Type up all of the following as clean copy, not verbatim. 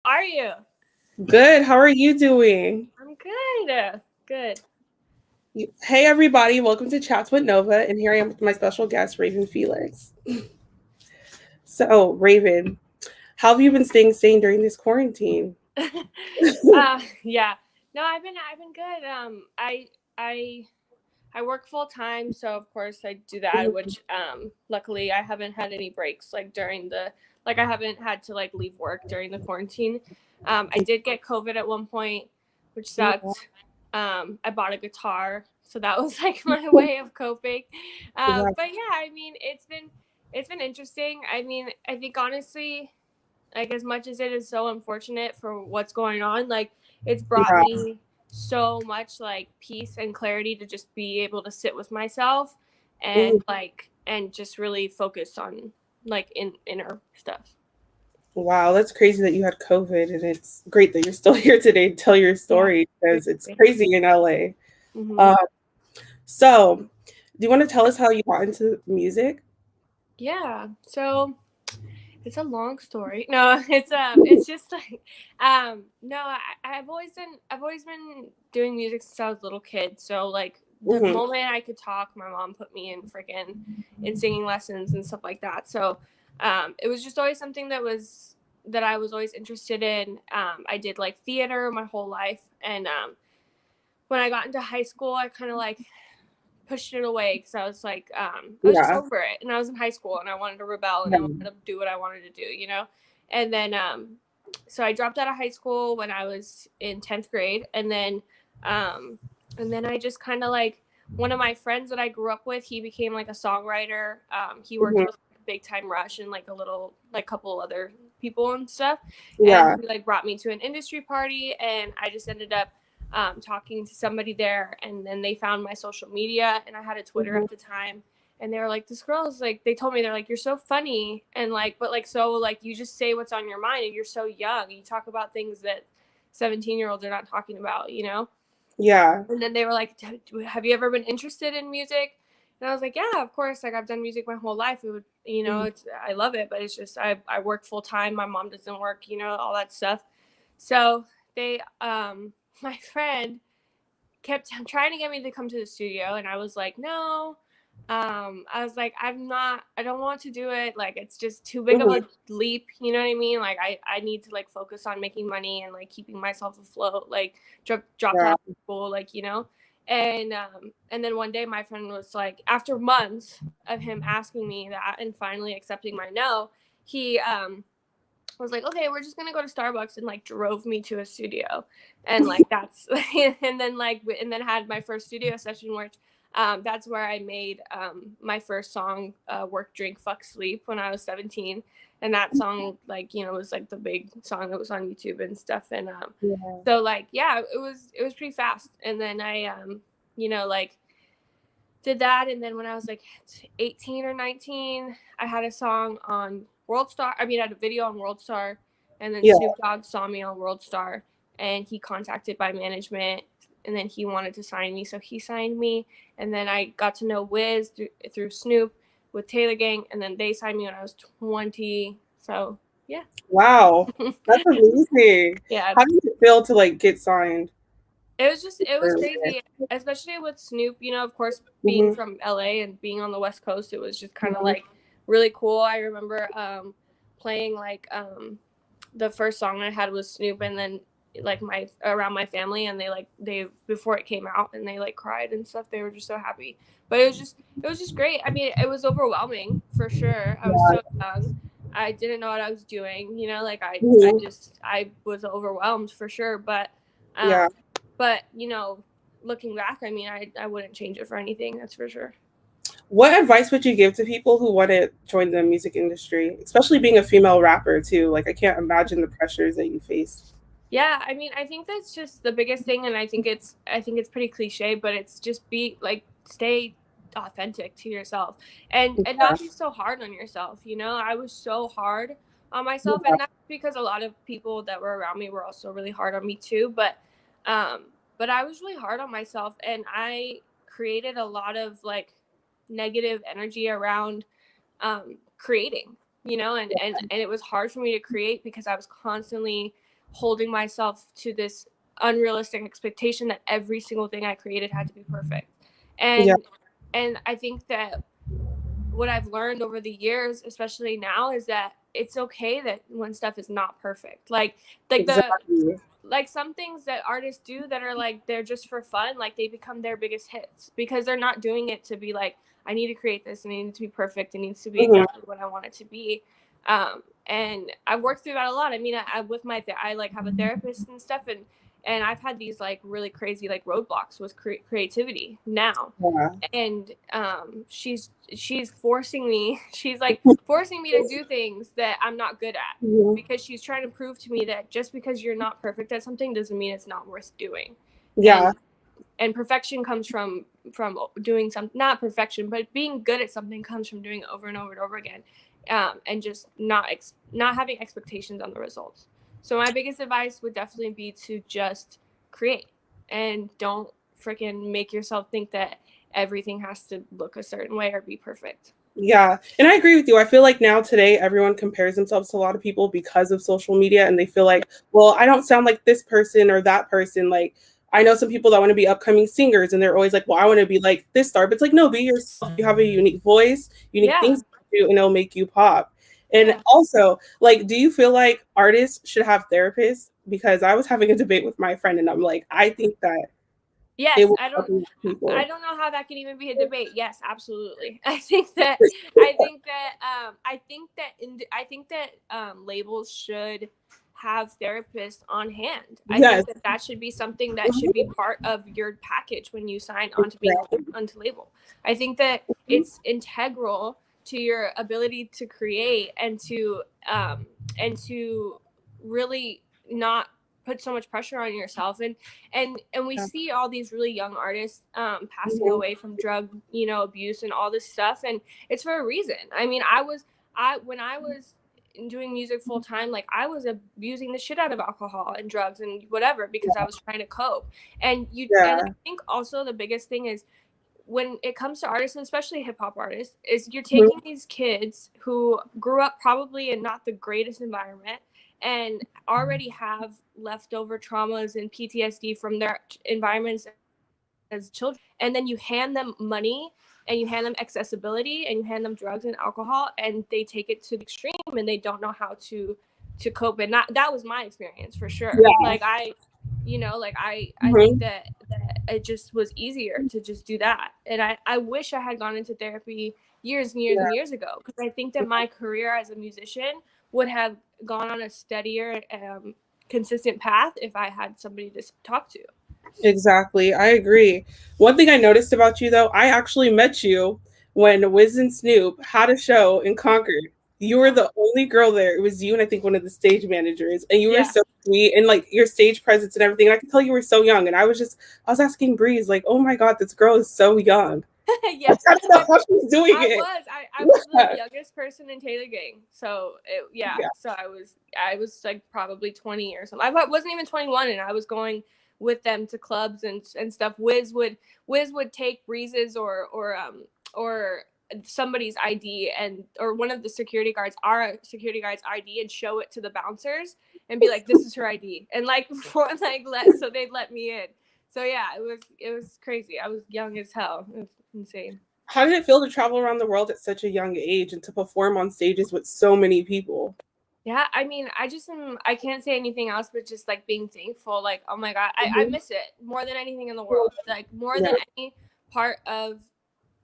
are you? Good. How are you doing? I'm good. Good. Hey, everybody. Welcome to Chats with Nova. And here I am with my special guest, Raven Felix. So, Raven, how have you been staying sane during this quarantine? Yeah. No, I've been good. I work full time, so of course I do that, Mhm. which luckily I haven't had any breaks like during the I haven't had to like leave work during the quarantine. I did get COVID at one point, which sucked. I bought a guitar, so that was like my way of coping. Wow. But yeah, I mean, it's been interesting. I mean, I think honestly, like as much as it is so unfortunate for what's going on, like it's brought Yeah. me so much like peace and clarity to just be able to sit with myself and Mhm. and just really focus on like inner stuff. Wow, that's crazy that you had COVID, and it's great that you're still here today to tell your Yeah. story because it's crazy in LA. Mm-hmm. Um, so, do you want to tell us how you got into music? Yeah. So it's a long story. No, it's just like no, I've always been doing music since I was a little kid. So like the Hmm. moment I could talk, my mom put me in singing lessons and stuff like that. So it was just always something that I was always interested in. I did like theater my whole life, and when I got into high school, I kind of like pushed it away because I was like, I was just Yeah. over it, and I was in high school, and I wanted to rebel, and I Yeah. wanted to do what I wanted to do. And then, so I dropped out of high school when I was in 10th grade, um, and then I just kind of like one of my friends that I grew up with, he became like a songwriter. He worked Mhm. with Big Time Rush and like a little like couple other people and stuff, and Yeah. he like brought me to an industry party, and I just ended up talking to somebody there, and then they found my social media, and I had a Twitter Mhm. at the time, and they were like, this girl is like, they told me, they're like, you're so funny, and like, but like, so like you just say what's on your mind, and you're so young, you talk about things that 17-year-olds are not talking about. Yeah. And then they were like, have you ever been interested in music? And I was like, yeah, of course, like I've done music my whole life. It would, Mhm. it's, I love it, but it's just I work full time, my mom doesn't work, all that stuff. So they my friend kept trying to get me to come to the studio, and I was like, no. I was like, I don't want to do it, like it's just too big of Mhm. a leap, you know what I mean? Like I need to like focus on making money and like keeping myself afloat, like dropped out Yeah. of school, like. And then one day my friend was like, after months of him asking me that and finally accepting my no, he was like, okay, we're just gonna go to Starbucks, and like drove me to a studio, and like that's and then had my first studio session, which that's where I made my first song, "Work, Drink, Fuck, Sleep," when I was 17, and that song was like the big song that was on YouTube and stuff, and Yeah. so like yeah, it was pretty fast, and then I like did that, and then when I was like 18 or 19, I had a song on World Star. I mean, I had a video on World Star, and then Yeah. Snoop Dogg saw me on World Star, and he contacted my management, and then he wanted to sign me, so he signed me, and then I got to know Wiz through Snoop with Taylor Gang, and then they signed me when I was 20. So yeah, Wow. That's amazing. yeah, How did it feel to like get signed? it was crazy, especially with Snoop. Of course, being Mm-hmm. from LA and being on the West Coast, it was just kind of Yeah. like really cool. I remember playing like the first song I had was Snoop, and then like my around my family, and they before it came out, and they like cried and stuff. They were just so happy. But it was just great. I mean, it was overwhelming for sure. I was so young. I didn't know what I was doing. Like Mhm. I was overwhelmed for sure. Yeah. Um, but looking back, I mean, I wouldn't change it for anything. That's for sure. What advice would you give to people who want to join the music industry, especially being a female rapper too? Like, I can't imagine the pressures that you faced. Yeah, I mean, I think that's just the biggest thing, and I think it's pretty cliche, but it's just be like stay authentic to yourself, and Yeah. not be so hard on yourself. I was so hard on myself, Yeah. and that's because a lot of people that were around me were also really hard on me too. But I was really hard on myself, and I created a lot of like negative energy around creating. And it was hard for me to create because I was constantly holding myself to this unrealistic expectation that every single thing I created had to be perfect. And I think that what I've learned over the years, especially now, is that it's okay that when stuff is not perfect. Like Exactly. some things that artists do that are like, they're just for fun, like they become their biggest hits because they're not doing it to be like, I need to create this and it needs to be perfect. It needs to be exactly what I want it to be. And I've worked through that a lot. I mean, I with my I like have a therapist and stuff, and I've had these like really crazy like roadblocks with creativity now. And she's forcing me, she's like forcing me to do things that I'm not good at, because she's trying to prove to me that just because you're not perfect at something doesn't mean it's not worth doing. And perfection comes from doing something, not perfection, but being good at something comes from doing it over and over and over again. And just not having expectations on the results. So my biggest advice would definitely be to just create and don't freaking make yourself think that everything has to look a certain way or be perfect. Yeah. And I agree with you. I feel like now today, everyone compares themselves to a lot of people because of social media. And they feel like, well, I don't sound like this person or that person. Like, I know some people that want to be upcoming singers and they're always like, well, I want to be like this star. But it's like, no, be yourself. You have a unique voice, unique things to do, and it'll make you pop. And also, like, do you feel like artists should have therapists? Because I was having a debate with my friend and I'm like, I think that yes, I don't know how that can even be a debate. Yes, absolutely. I think that labels should have therapists on hand. I think that should be something that should be part of your package when you sign onto label. I think that it's integral to your ability to create and to really not put so much pressure on yourself. And we see all these really young artists passing away from drug abuse and all this stuff, and it's for a reason. I mean, when I was doing music full time, like I was abusing the shit out of alcohol and drugs and whatever because I was trying to cope. And and I think also the biggest thing is, when it comes to artists, and especially hip hop artists, is you're taking these kids who grew up probably in not the greatest environment and already have leftover traumas and PTSD from their environments as children, and then you hand them money and you hand them accessibility and you hand them drugs and alcohol, and they take it to the extreme and they don't know how to cope. And that was my experience for sure. Like I think that it just was easier to just do that. And I wish I had gone into therapy years and years and years ago, because I think that my career as a musician would have gone on a steadier, consistent path if I had somebody to talk to. Exactly. I agree. One thing I noticed about you, though, I actually met you when Wiz and Snoop had a show in Concord. You were the only girl there. It was you and I think one of the stage managers. And you were so sweet, and like your stage presence and everything. And I could tell you were so young. And I was asking Breeze, like, oh my God, this girl is so young. Yes. I don't know how she's doing it. I was the youngest person in Taylor Gang. So so I was like probably 20 or something. I wasn't even 21, and I was going with them to clubs and stuff. Wiz would take Breeze's or somebody's ID or one of the security guards, our security guard's ID, and show it to the bouncers and be like, this is her ID, and so they'd let me in. So yeah, it was crazy. I was young as hell. It was insane. How did it feel to travel around the world at such a young age and to perform on stages with so many people? Yeah, I mean, I can't say anything else but just like being thankful. Like, oh my God, I miss it more than anything in the world. Like more than any part of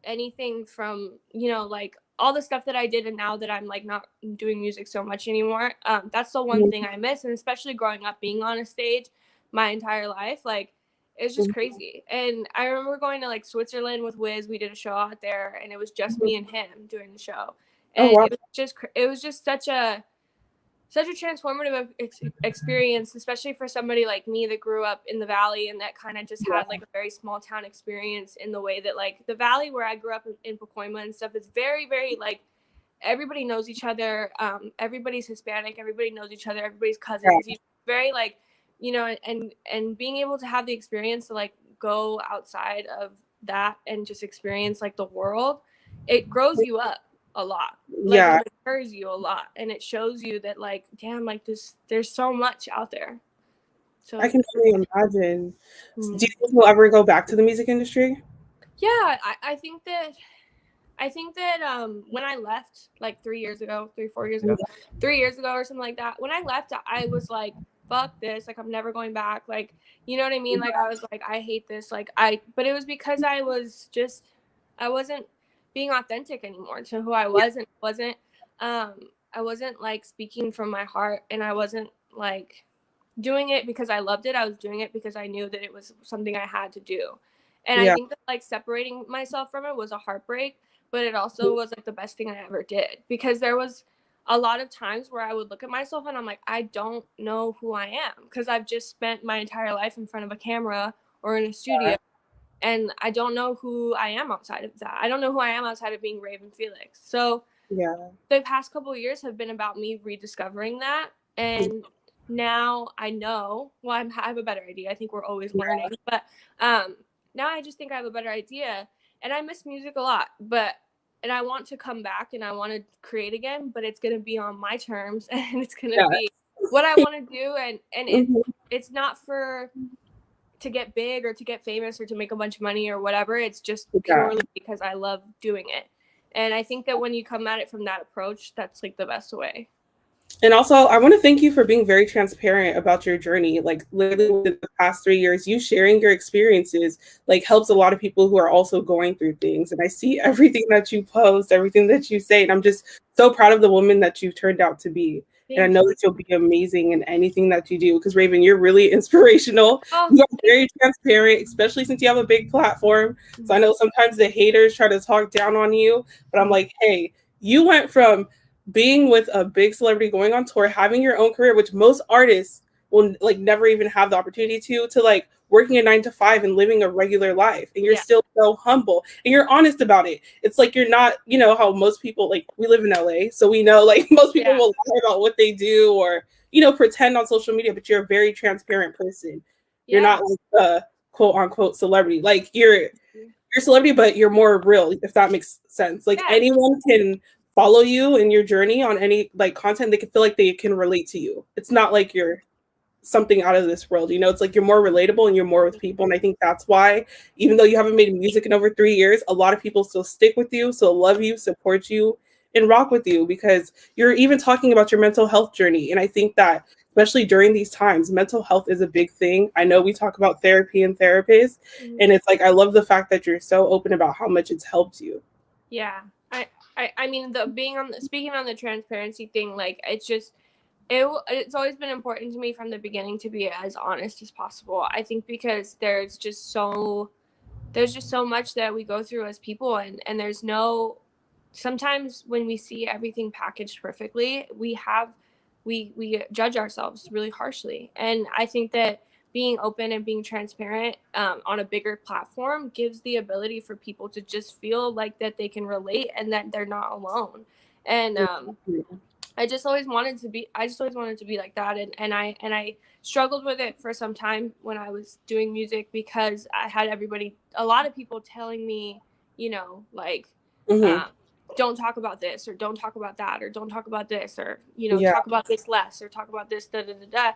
anything from, like all the stuff that I did, and now that I'm like not doing music so much anymore. That's the one thing I miss. And especially growing up being on a stage my entire life, like it's just crazy. And I remember going to like Switzerland with Wiz. We did a show out there, and it was just me and him doing the show. And it was just such a transformative experience, especially for somebody like me that grew up in the Valley and that kind of just had like a very small town experience, in the way that like the Valley where I grew up in Pacoima and stuff is very, very like everybody knows each other. Everybody's Hispanic. Everybody knows each other. Everybody's cousins. Very like, and being able to have the experience to like go outside of that and just experience like the world, it grows you up. a lot. Like, Yeah. it matures you a lot, and it shows you that, like, damn, like, there's so much out there. So I can only imagine. mm-hmm. Do you think you'll ever go back to the music industry? Yeah, I think that when I left like 4 years ago, 3 years ago or something like that, when I left, I was like, fuck this, like, I'm never going back, like, you know what I mean? Like, I was like, I hate this, like, but it was because I wasn't being authentic anymore to who I was, and I wasn't like speaking from my heart, and I wasn't like doing it because I loved it. I was doing it because I knew that it was something I had to do. And I Yeah. think that, like, separating myself from it was a heartbreak, but it also was like the best thing I ever did, because there was a lot of times where I would look at myself and I'm like, I don't know who I am, because I've just spent my entire life in front of a camera or in a studio, and I don't know who I am outside of that. I don't know who I am outside of being Raven Felix. So Yeah. the past couple of years have been about me rediscovering that, and now I know, well, I have a better idea. I think we're always learning, but now I just think I have a better idea, and I miss music a lot, and I want to come back and I want to create again, but it's going to be on my terms, and it's going to be what I want to do, and it's not to get big or to get famous or to make a bunch of money or whatever. It's just purely because I love doing it. And I think that when you come at it from that approach, that's like the best way. And also, I want to thank you for being very transparent about your journey. Like, literally within the past 3 years, you sharing your experiences like helps a lot of people who are also going through things. And I see everything that you post, everything that you say, and I'm just so proud of the woman that you've turned out to be. And I know that you'll be amazing in anything that you do, because Raven, you're really inspirational. You are very transparent, especially since you have a big platform. So I know sometimes the haters try to talk down on you, but I'm like, hey, you went from being with a big celebrity, going on tour, having your own career, which most artists will like never even have the opportunity to like working a 9 to 5 and living a regular life. And you're still so humble and you're honest about it. It's like you're not, you know, how most people, like, we live in LA, so we know like most people will lie about what they do or, you know, pretend on social media, but you're a very transparent person. You're not like a quote unquote celebrity. Like you're a celebrity, but you're more real, if that makes sense. Like anyone can follow you in your journey on any like content. They can feel like they can relate to you. It's not like you're something out of this world, you know. It's like you're more relatable and you're more with people. And I think that's why, even though you haven't made music in over 3 years, a lot of people still stick with you, still love you, support you, and rock with you, because you're even talking about your mental health journey. And I think that especially during these times, mental health is a big thing. I know we talk about therapy and therapists, and it's like I love the fact that you're so open about how much it's helped you. Yeah. I mean, speaking on the transparency thing, like, it's always been important to me from the beginning to be as honest as possible. I think because there's just so much that we go through as people, and sometimes when we see everything packaged perfectly, we judge ourselves really harshly. And I think that being open and being transparent on a bigger platform gives the ability for people to just feel like that they can relate and that they're not alone. And I just always wanted to be like that, and I struggled with it for some time when I was doing music, because I had a lot of people telling me, you know, like, don't talk about this, or don't talk about that, or don't talk about this, or, you know, talk about this less, or talk about this, da da da da.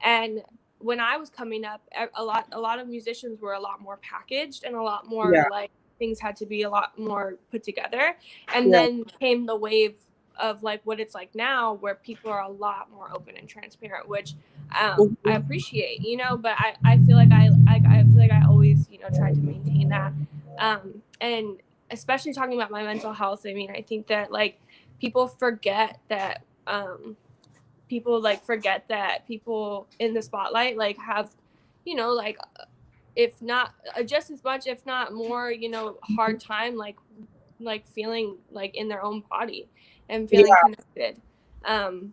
And when I was coming up, a lot of musicians were a lot more packaged, and a lot more like things had to be a lot more put together. And then came the wave of like what it's like now, where people are a lot more open and transparent, which I appreciate, you know. But I feel like I feel like I always, you know, tried to maintain that, and especially talking about my mental health. I mean, I think that like people forget that people in the spotlight like have, you know, like, if not just as much, if not more, you know, hard time like feeling like in their own body and feeling connected. So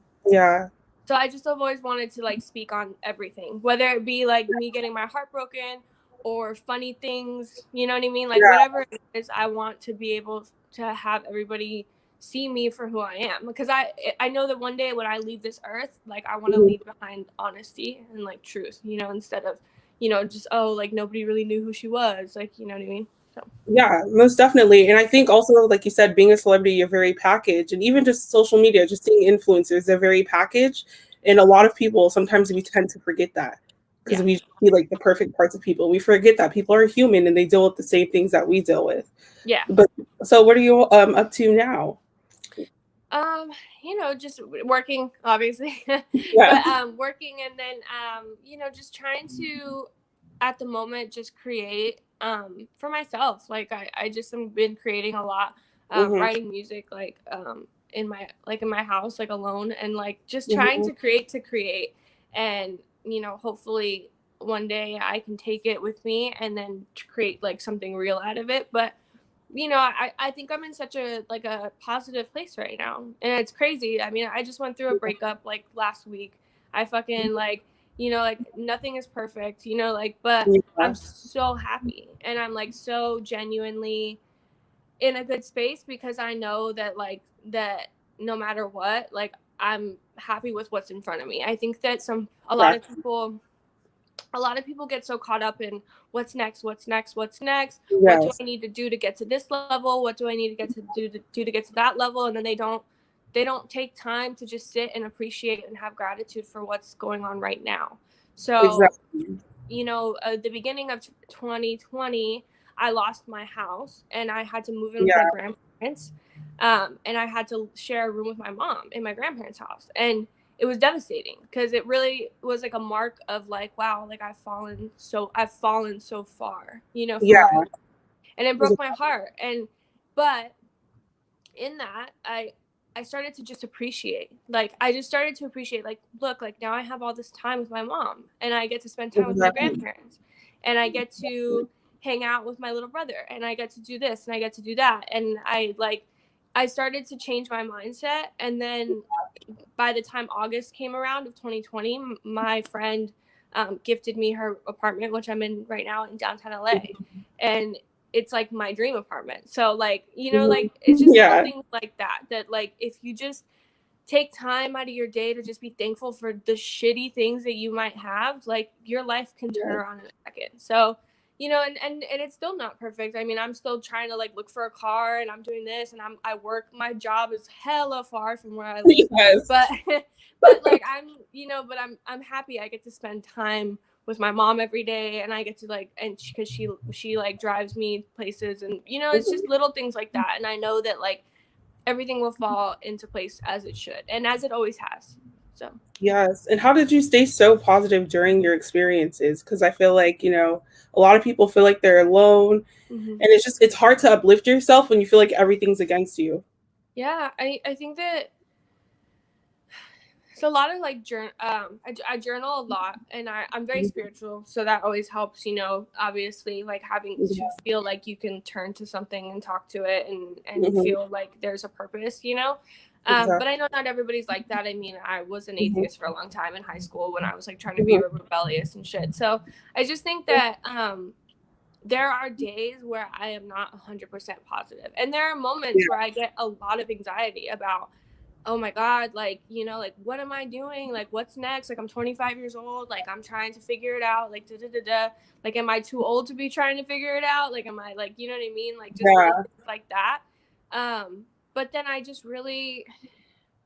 I just have always wanted to like speak on everything, whether it be like me getting my heart broken or funny things, you know what I mean? Like whatever it is, I want to be able to have everybody see me for who I am, because I know that one day when I leave this earth, like I want to leave behind honesty and like truth, you know, instead of, you know, just, oh, like nobody really knew who she was, like, you know what I mean? So Yeah, most definitely. And I think also, like you said, being a celebrity, you're very packaged. And even just social media, just seeing influencers, they're very packaged. And a lot of people, sometimes we tend to forget that because yeah. we see like the perfect parts of people. We forget that people are human and they deal with the same things that we deal with. Yeah. But so what are you up to now? You know, just working, obviously, Yeah. but working, and then you know, just trying to, at the moment, just create for myself. Like I just have been creating a lot, Hmm. writing music, like in my house, like alone, and like just trying Hmm. to create, and you know, hopefully one day I can take it with me and then create like something real out of it. But you know, I think I'm in such a like a positive place right now. And it's crazy. I mean, I just went through a breakup like last week. I fucking like, you know, like nothing is perfect, you know, like, but I'm Yeah. so happy and I'm like so genuinely in a good space because I know that like that no matter what, like I'm happy with what's in front of me. I think that a lot of people get so caught up in what's next, what's next, what's next. What do Yes, I need to do to get to this level? What do I need to get to do to get to that level? And then they don't take time to just sit and appreciate and have gratitude for what's going on right now. So, exactly. you know, the beginning of 2020, I lost my house and I had to move in with my Yeah. grandparents. And I had to share a room with my mom in my grandparents' house. And it was devastating because it really was like a mark of like, wow, like I've fallen so far, you know, from Yeah. my, and it broke my heart. And, but in that, I started to just appreciate. Like I just started to appreciate like look, like now I have all this time with my mom and I get to spend time with my Exactly. grandparents and I get to hang out with my little brother and I get to do this and I get to do that and I started to change my mindset and then by the time August came around of 2020, my friend gifted me her apartment, which I'm in right now in downtown LA. And it's like my dream apartment. So, like, you know, Mhm. like it's just little Yeah. things like that, that, like, if you just take time out of your day to just be thankful for the shitty things that you might have, like, your life can turn Yeah. around in a second. So, you know, and it's still not perfect. I mean, I'm still trying to like look for a car and I'm doing this and I work, my job is hella far from where I live, Yes. but but like I'm, you know, but I'm happy I get to spend time with my mom every day and I get to like, and because she like drives me places and you know, it's just little things like that. And I know that like everything will fall into place as it should and as it always has. So Yes. And how did you stay so positive during your experiences? Because I feel like, a lot of people feel like they're alone. mhm. And it's hard to uplift yourself when you feel like everything's against you. Yeah, I think that it's a lot of like I journal a lot and I'm very spiritual, so that always helps, you know, obviously like having to Yeah. feel like you can turn to something and talk to it and Hmm. feel like there's a purpose, you know. But Exactly. I know not everybody's like that. I mean, I was an Hmm. atheist for a long time in high school when I was like trying to be Hmm. rebellious and shit. So I just think that there are days where I am not 100% positive. And there are moments where Yeah. I get a lot of anxiety about, oh my God, like, you know, like, what am I doing? Like, what's next? Like, I'm 25 years old. Like, I'm trying to figure it out. Like, da da da da. Like, am I too old to be trying to figure it out? Like, am I like, you know what I mean? Like, just little Yeah. things like that. But then I just really,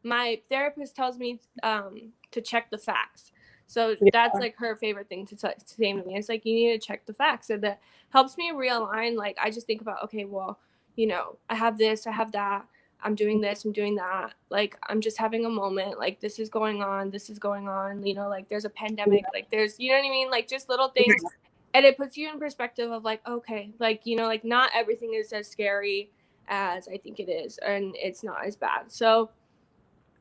my therapist tells me to check the facts. So that's Yeah. like her favorite thing to say to me. It's like you need to check the facts, and that helps me realign. Like I just think about, okay, well, you know, I have this, I have that. I'm doing this, I'm doing that. Like I'm just having a moment. Like this is going on, this is going on. You know, like there's a pandemic. Like there's, you know what I mean? Like just little things, Yeah. and it puts you in perspective of like, okay, like you know, like not everything is as scary as I think it is, and it's not as bad. So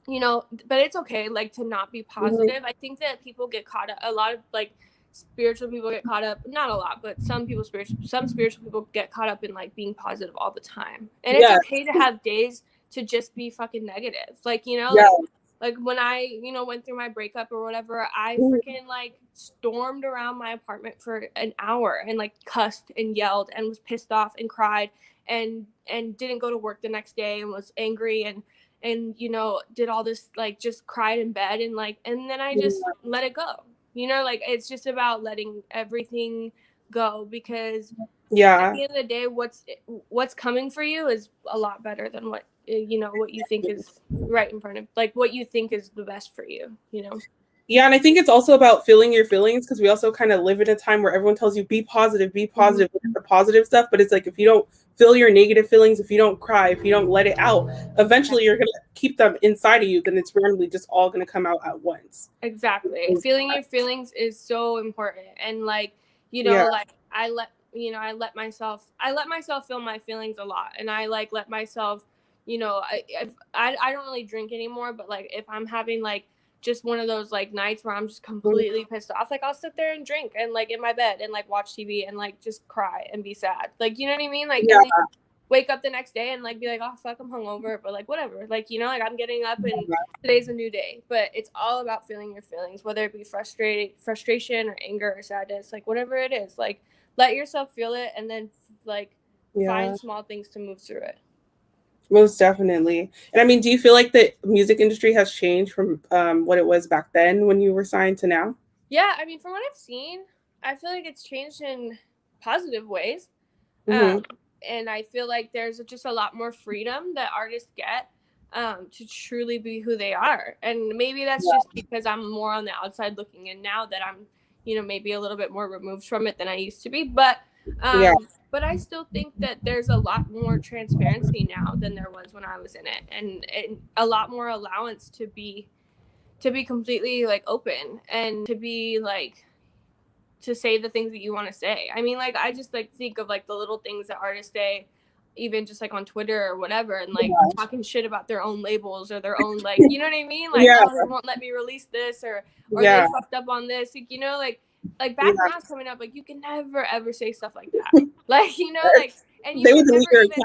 you know, but it's okay like to not be Mhm. positive. I think that people get caught up, a lot of like spiritual people get caught up, not a lot, but some spiritual people get caught up in like being positive all the time, and it's Yes. okay to have days to just be fucking negative, like you know, Yes. like when I, you know, went through my breakup or whatever, I Mhm. freaking like stormed around my apartment for an hour and like cussed and yelled and was pissed off and cried and didn't go to work the next day and was angry and you know did all this, like just cried in bed and like and then I just let it go, you know, like it's just about letting everything go, because at Yeah. the end of the day, what's coming for you is a lot better than what what you think is right in front of, like, what you think is the best for you, Yeah, and I think it's also about feeling your feelings, because we also kind of live in a time where everyone tells you be positive, look at the positive stuff. But it's like, if you don't feel your negative feelings, if you don't cry, if you don't let it out, eventually you're gonna keep them inside of you. Then it's randomly just all gonna come out at once. Exactly. Feeling your feelings is so important. And like, Yeah. like I let myself feel my feelings a lot. And I like let myself, I don't really drink anymore, but like if I'm having like just one of those like nights where I'm just completely pissed off, like I'll sit there and drink and like in my bed and like watch TV and like just cry and be sad. Like, you know what I mean? Like, Yeah. and then wake up the next day and like be like, oh fuck, I'm hungover, but like whatever, like like I'm getting up and today's a new day. But it's all about feeling your feelings, whether it be frustration or anger or sadness, like whatever it is, like let yourself feel it, and then like find small things to move through it. Most definitely. And I mean, do you feel like the music industry has changed from what it was back then when you were signed to now? Yeah, I mean, from what I've seen, I feel like it's changed in positive ways. Mm-hmm. And I feel like there's just a lot more freedom that artists get to truly be who they are. And maybe that's just because I'm more on the outside looking in now, that I'm, maybe a little bit more removed from it than I used to be. But but I still think that there's a lot more transparency now than there was when I was in it, and a lot more allowance to be completely like open, and to be like to say the things that you want to say. I mean, like, I just like think of like the little things that artists say, even just like on Twitter or whatever, and like talking shit about their own labels or their own, like, you know what I mean? Like, oh, they won't let me release this, or they fucked up on this. Like back when I was coming up, like you can never ever say stuff like that. Like, like, and you could never even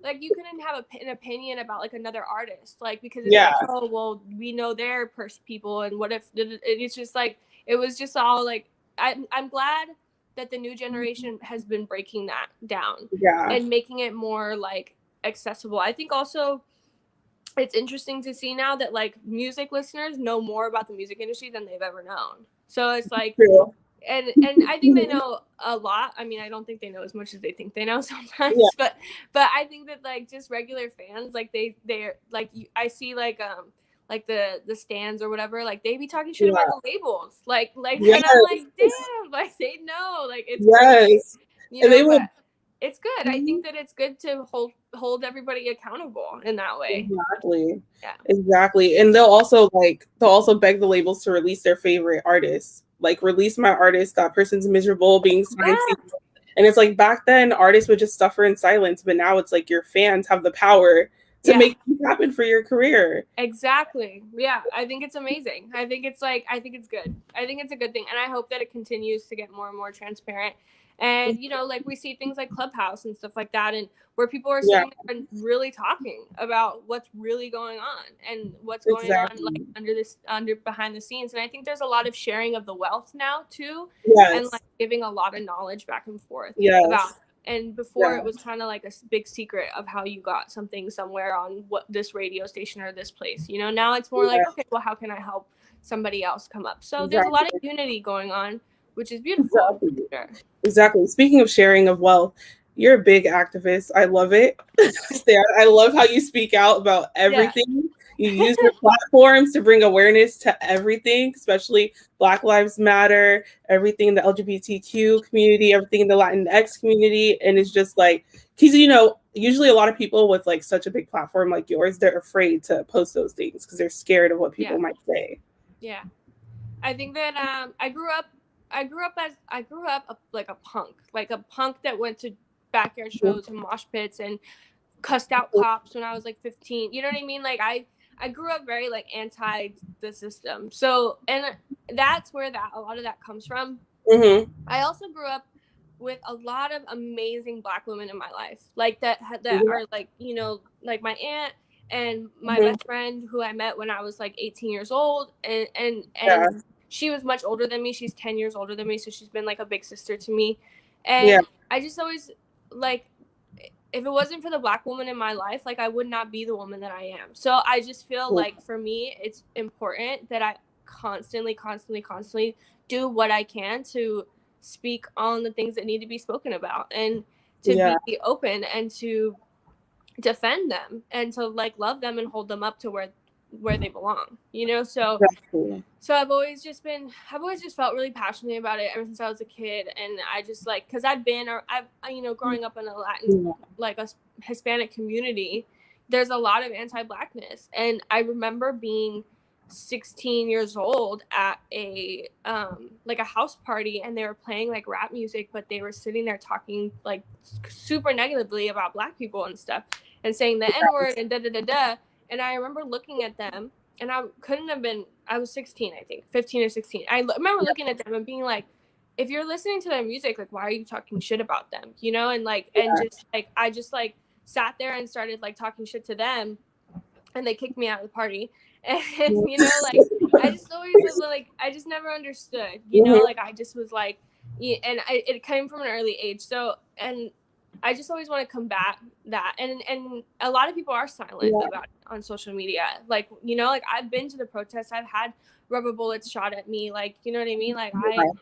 like you couldn't have an opinion about like another artist, like, because it's like, oh well, we know their people, and what if it's just like, it was just all like, I'm glad that the new generation has been breaking that down and making it more like accessible. I think also it's interesting to see now that like music listeners know more about the music industry than they've ever known. So it's like, and I think they know a lot. I mean, I don't think they know as much as they think they know sometimes, but I think that like just regular fans, like they're like, I see like the stands or whatever, like they be talking shit about the labels, like and I'm like, damn, like they know, like it's crazy, but it's good. I think that it's good to hold everybody accountable in that way. Exactly. And they'll also beg the labels to release their favorite artists, like, release my artist, that person's miserable being signed to you. And it's like, back then artists would just suffer in silence, but now it's like your fans have the power to make things happen for your career. Exactly. Yeah, I think it's amazing. I think it's good. I think it's a good thing, and I hope that it continues to get more and more transparent. And like we see things like Clubhouse and stuff like that, and where people are sitting there and really talking about what's really going on and what's going on like under behind the scenes. And I think there's a lot of sharing of the wealth now too, and like giving a lot of knowledge back and forth about. And before it was kind of like a big secret of how you got something somewhere on what this radio station or this place. Now it's more like, okay, well, how can I help somebody else come up? So there's a lot of unity going on, which is beautiful. Exactly. Speaking of sharing of wealth, you're a big activist. I love it. I love how you speak out about everything. You use your platforms to bring awareness to everything, especially Black Lives Matter, everything in the LGBTQ community, everything in the Latinx community. And it's just like, because, usually a lot of people with like such a big platform like yours, they're afraid to post those things because they're scared of what people might say. Yeah. I think that I grew up like a punk that went to backyard shows and mosh pits and cussed out cops when I was like 15. You know what I mean? Like I grew up very like anti the system. So, and that's where a lot of that comes from. I also grew up with a lot of amazing Black women in my life, like that are like, like my aunt and my best friend who I met when I was like 18 years old, and she was much older than me. She's 10 years older than me, so she's been like a big sister to me. And I just always like, if it wasn't for the Black woman in my life, like I would not be the woman that I am. So I just feel like for me, it's important that I constantly do what I can to speak on the things that need to be spoken about, and to Yeah. be open and to defend them and to like love them and hold them up to where they belong, you know? Exactly. So I've always just felt really passionate about it ever since I was a kid. And I just like, cause I've you know, growing up in a Latin, like a Hispanic community, there's a lot of anti-Blackness. And I remember being 16 years old at a like a house party, and they were playing like rap music, but they were sitting there talking like super negatively about Black people and stuff, and saying the N-word and da da da da. And I remember looking at them, and I was 16, I think 15 or 16. I remember looking at them and being like, if you're listening to their music, like, why are you talking shit about them, you know? And like, and just like, I just like sat there and started like talking shit to them, and they kicked me out of the party. And you know, like, I just always like, I just never understood, you know, like I just was like, and it came from an early age. So, and I just always want to combat that. And a lot of people are silent about it on social media. Like, you know, like I've been to the protests, I've had rubber bullets shot at me, like, you know what I mean? Like I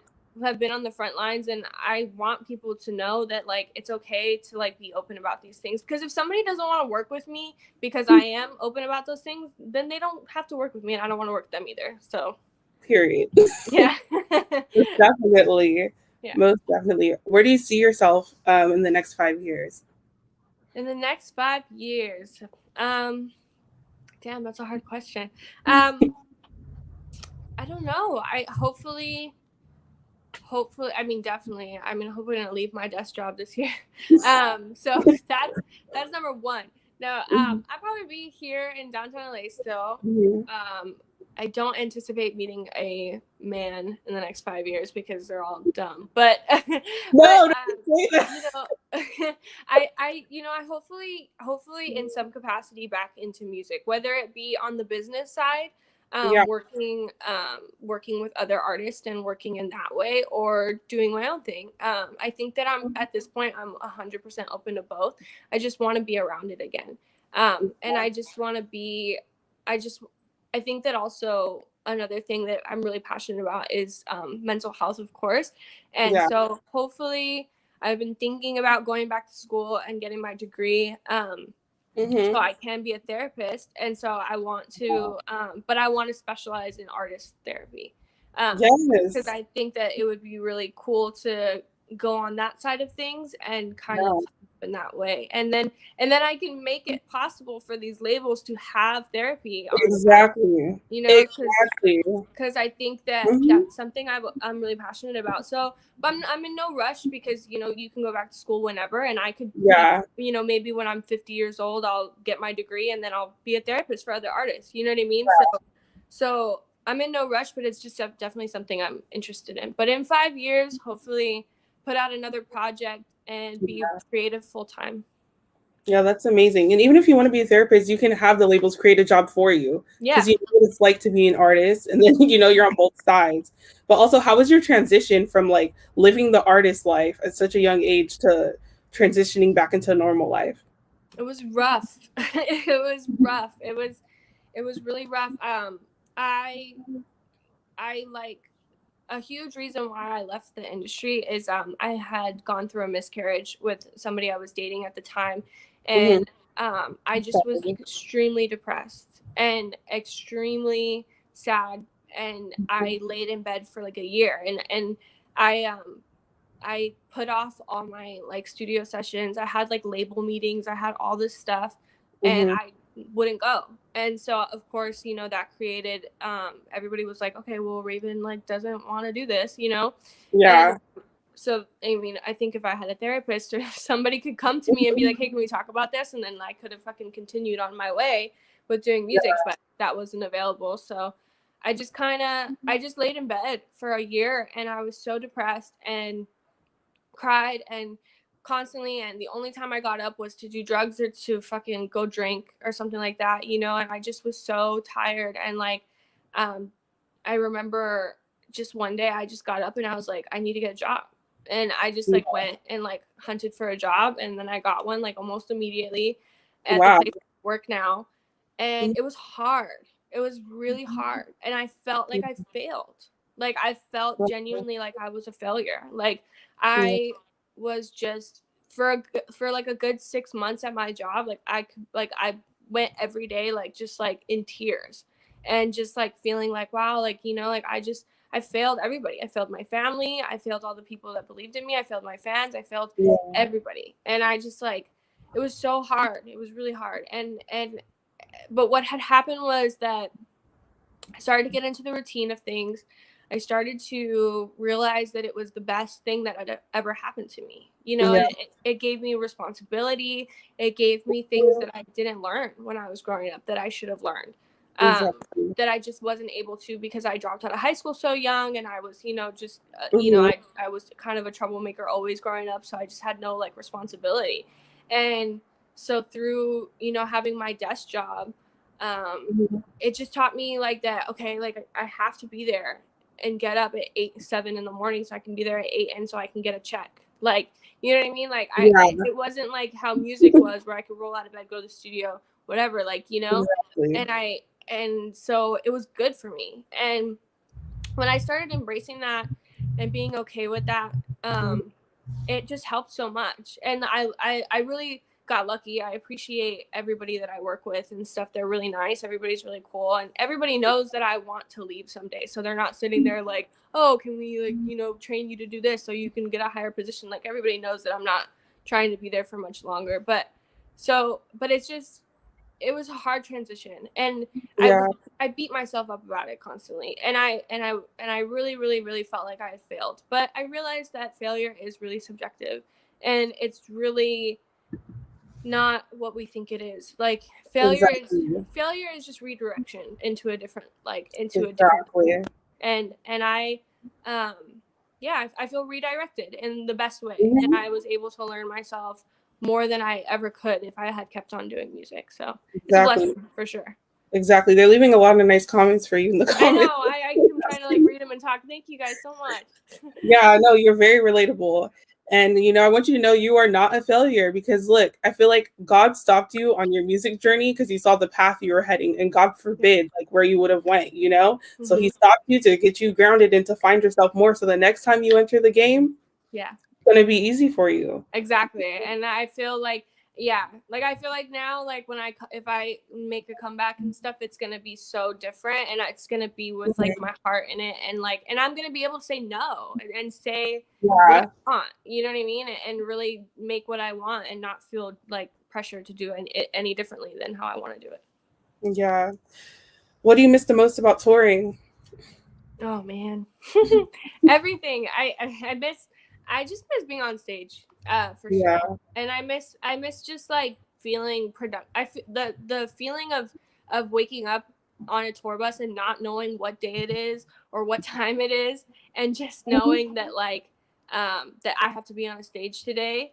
have been on the front lines, and I want people to know that like it's okay to like be open about these things. Because if somebody doesn't want to work with me because I am open about those things, then they don't have to work with me, and I don't want to work with them either. So period. Yeah. Definitely. Yeah. Most definitely. Where do you see yourself in the next 5 years? In the next 5 years, damn, that's a hard question. I don't know. Hopefully, I mean, definitely. I mean, hopefully, gonna leave my desk job this year. So that's number one. Now, I'll probably be here in downtown LA still. I don't anticipate meeting a man in the next 5 years because they're all dumb. But No, you know, I hopefully in some capacity back into music, whether it be on the business side, working with other artists and working in that way, or doing my own thing. I think that I'm at this point, I'm 100% open to both. I just want to be around it again. And I just want to be, I think that also another thing that I'm really passionate about is mental health, of course. And so hopefully I've been thinking about going back to school and getting my degree. So I can be a therapist. And so I want to, but I want to specialize in artist therapy. Because I think that it would be really cool to go on that side of things and kind of in that way. And then I can make it possible for these labels to have therapy on exactly. You know, because I think that that's something I'm really passionate about. So, but I'm in no rush, because you know, you can go back to school whenever, and I could, you know, maybe when I'm 50 years old, I'll get my degree, and then I'll be a therapist for other artists. You know what I mean? So I'm in no rush, but it's just definitely something I'm interested in. But in 5 years, hopefully, put out another project and be creative full time. Yeah, that's amazing. And even if you want to be a therapist, you can have the labels create a job for you. Because you know what it's like to be an artist, and then you know you're on both sides. But also, how was your transition from like living the artist life at such a young age to transitioning back into normal life? It was rough. It was rough. It was really rough. I like, a huge reason why I left the industry is I had gone through a miscarriage with somebody I was dating at the time, and I just was extremely depressed and extremely sad, and I laid in bed for like a year, and I put off all my like studio sessions. I had like label meetings. I had all this stuff, and I wouldn't go. And so of course, you know, that created everybody was like, okay, well, Raven like doesn't want to do this, you know. And so I mean, I think if I had a therapist or somebody could come to me and be like, hey, can we talk about this, and then I could have fucking continued on my way with doing music, but that wasn't available. So I just laid in bed for a year, and I was so depressed and cried and constantly, and the only time I got up was to do drugs or to fucking go drink or something like that, you know. And I just was so tired, and like I remember just one day I just got up and I was like, I need to get a job. And I just like went and like hunted for a job, and then I got one like almost immediately at the place I work now. And it was hard. It was really hard, and I felt like I failed. Like, I felt genuinely like I was a failure. Like, I was just for like a good 6 months at my job, like I went every day like just like in tears and just like feeling like, wow, like, you know, like I failed everybody. I failed my family. I failed all the people that believed in me. I failed my fans. I failed everybody. And I just like, it was so hard. It was really hard. But what had happened was that I started to get into the routine of things. I started to realize that it was the best thing that had ever happened to me. You know, it gave me responsibility. It gave me things that I didn't learn when I was growing up that I should have learned. That I just wasn't able to because I dropped out of high school so young, and I was, you know, just, you know, I was kind of a troublemaker always growing up. So I just had no like responsibility. And so through, you know, having my desk job, it just taught me like that, okay, like I have to be there and get up at 7 in the morning so I can be there at 8 and so I can get a check. Like, you know what I mean? Like it wasn't like how music was where I could roll out of bed, go to the studio, whatever, like, you know, and so it was good for me. And when I started embracing that and being okay with that, it just helped so much. And I really got lucky. I appreciate everybody that I work with and stuff. They're really nice. Everybody's really cool. And everybody knows that I want to leave someday. So they're not sitting there like, oh, can we, like, you know, train you to do this so you can get a higher position? Like, everybody knows that I'm not trying to be there for much longer. But it's just, it was a hard transition. And I beat myself up about it constantly. And I really, really, really felt like I had failed. But I realized that failure is really subjective. And it's really not what we think it is. Like, failure is just redirection into a different way. And I I feel redirected in the best way. And I was able to learn myself more than I ever could if I had kept on doing music. So it's a blessing for sure. Exactly. They're leaving a lot of nice comments for you in the comments. I know. I am trying to like read them and talk. Thank you guys so much. Yeah, no, you're very relatable. And, you know, I want you to know you are not a failure because, look, I feel like God stopped you on your music journey because he saw the path you were heading, and God forbid, like, where you would have went, you know? So he stopped you to get you grounded and to find yourself more. So the next time you enter the game, it's going to be easy for you. Exactly. And I feel like, I feel like now, like, if I make a comeback and stuff, it's going to be so different, and it's going to be with like my heart in it. And like, and I'm going to be able to say no and say what I want, you know what I mean? And really make what I want and not feel like pressure to do it any differently than how I want to do it. Yeah. What do you miss the most about touring? Oh man. Everything. I just miss being on stage. For sure. And I miss just like feeling the feeling of waking up on a tour bus and not knowing what day it is or what time it is, and just knowing that like that I have to be on a stage today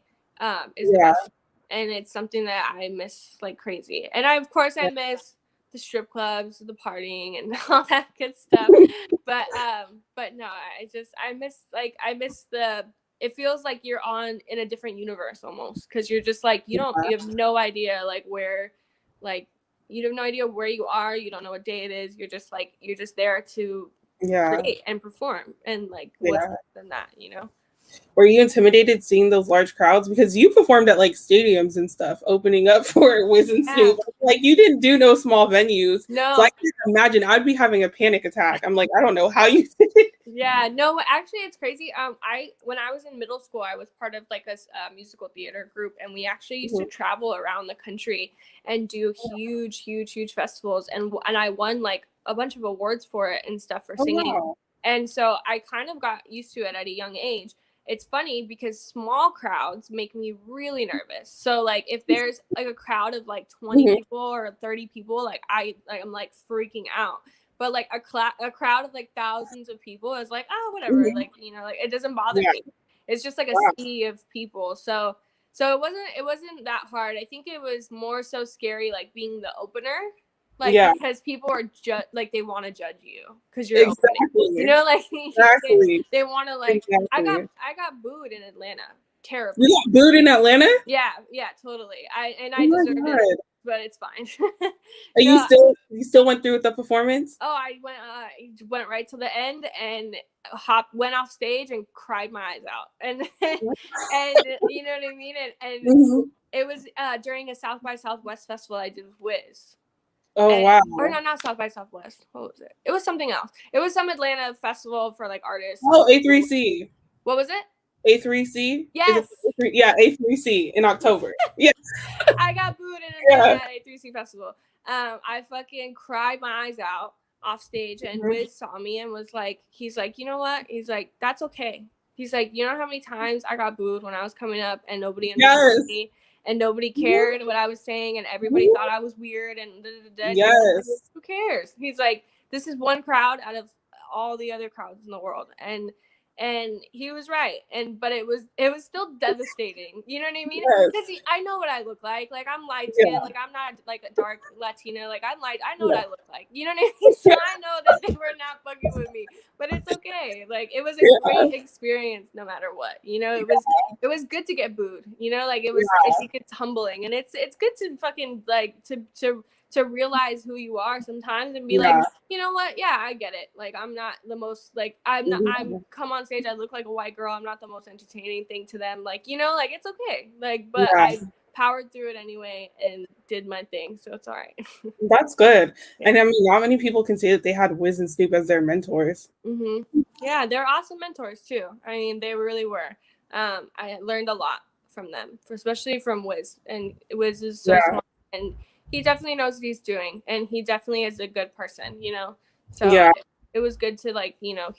is the best. And it's something that I miss like crazy. And I miss the strip clubs, the partying, and all that good stuff. But no, I miss the. It feels like you're in a different universe almost, because you're just like you have no idea like where, like you have no idea where you are. You don't know what day it is. You're just there to create and perform, and like what's better than that, you know? Were you intimidated seeing those large crowds? Because you performed at like stadiums and stuff, opening up for Wiz and Snoop. Like, you didn't do no small venues. No. So I can imagine I'd be having a panic attack. I'm like, I don't know how you did it. Yeah, no, actually it's crazy. When I was in middle school, I was part of like a musical theater group, and we actually used to travel around the country and do huge festivals, and I won like a bunch of awards for it and stuff for singing. Wow. And so I kind of got used to it at a young age. It's funny because small crowds make me really nervous. So like if there's like a crowd of like 20 people or 30 people, like I'm like freaking out. But like a crowd of like thousands of people is like, oh, whatever. Like, you know, like it doesn't bother me. It's just like a sea of people. So it wasn't that hard. I think it was more so scary like being the opener. Like, because people are like they want to judge you because you're opening. You know, like they want to like. I got booed in Atlanta. Terrible. You got booed in Atlanta? Yeah, totally. I deserved it. but it's fine. And No, you still went through with the performance? oh, I went right to the end and went off stage and cried my eyes out, and and you know what I mean, and Mhm. it was during a South by Southwest festival I did with Wiz. Oh, And, wow. or no, not South by Southwest. What was it? It was something else. It was some Atlanta festival for like artists. Oh, A3C. What was it? A3C? Is it Yes. A3? Yeah, A3C in October. Yeah. I got booed in Atlanta Yeah. at A3C festival. I fucking cried my eyes out off stage, and Mhm. Wiz saw me and was like, he's like, you know what? He's like, that's okay. He's like, you know how many times I got booed when I was coming up and nobody understood Yes. me and nobody cared what I was saying and everybody thought I was weird and He's like, Yes. who cares? He's like, this is one crowd out of all the other crowds in the world, and he was right, but it was still devastating, you know what I mean? Yes. Because I know what I look like I'm light Yeah. skinned, like I'm not like a dark Latina, like I'm light, I know Yeah. what I look like, you know what I mean? So I know that they were not fucking with me, but it's okay, like it was a Yeah. great experience no matter what, you know. It was good to get booed, you know, like I think it's humbling, and it's good to fucking like to realize who you are sometimes and be like, Yeah. you know what? Yeah, I get it. Like, I'm not the most, like, I'm come on stage, I look like a white girl. I'm not the most entertaining thing to them. Like, you know, like, it's okay. Like, but Yeah. I powered through it anyway and did my thing. So it's all right. That's good. Yeah. And I mean, not many people can say that they had Wiz and Snoop as their mentors. Mm-hmm. Yeah, they're awesome mentors too. I mean, they really were. I learned a lot from them, especially from Wiz. And Wiz is so smart, and he definitely knows what he's doing, and he definitely is a good person, you know. So Yeah. it was good to, like, you know,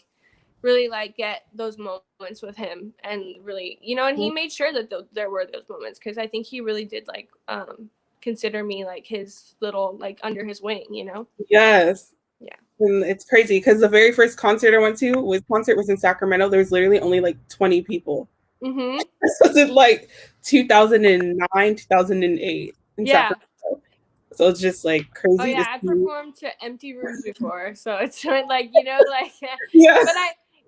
really like get those moments with him, and really, you know, and he made sure that there were those moments, because I think he really did like consider me like his little, like, under his wing, you know. Yes. Yeah. And it's crazy because the very first concert I went to was in Sacramento. There was literally only like 20 people. Mm-hmm. This was in like 2009, 2008 in Yeah. Sacramento. So it's just like crazy. Oh yeah, to I see. performed to empty rooms before, so it's like, you know, like, Yeah. but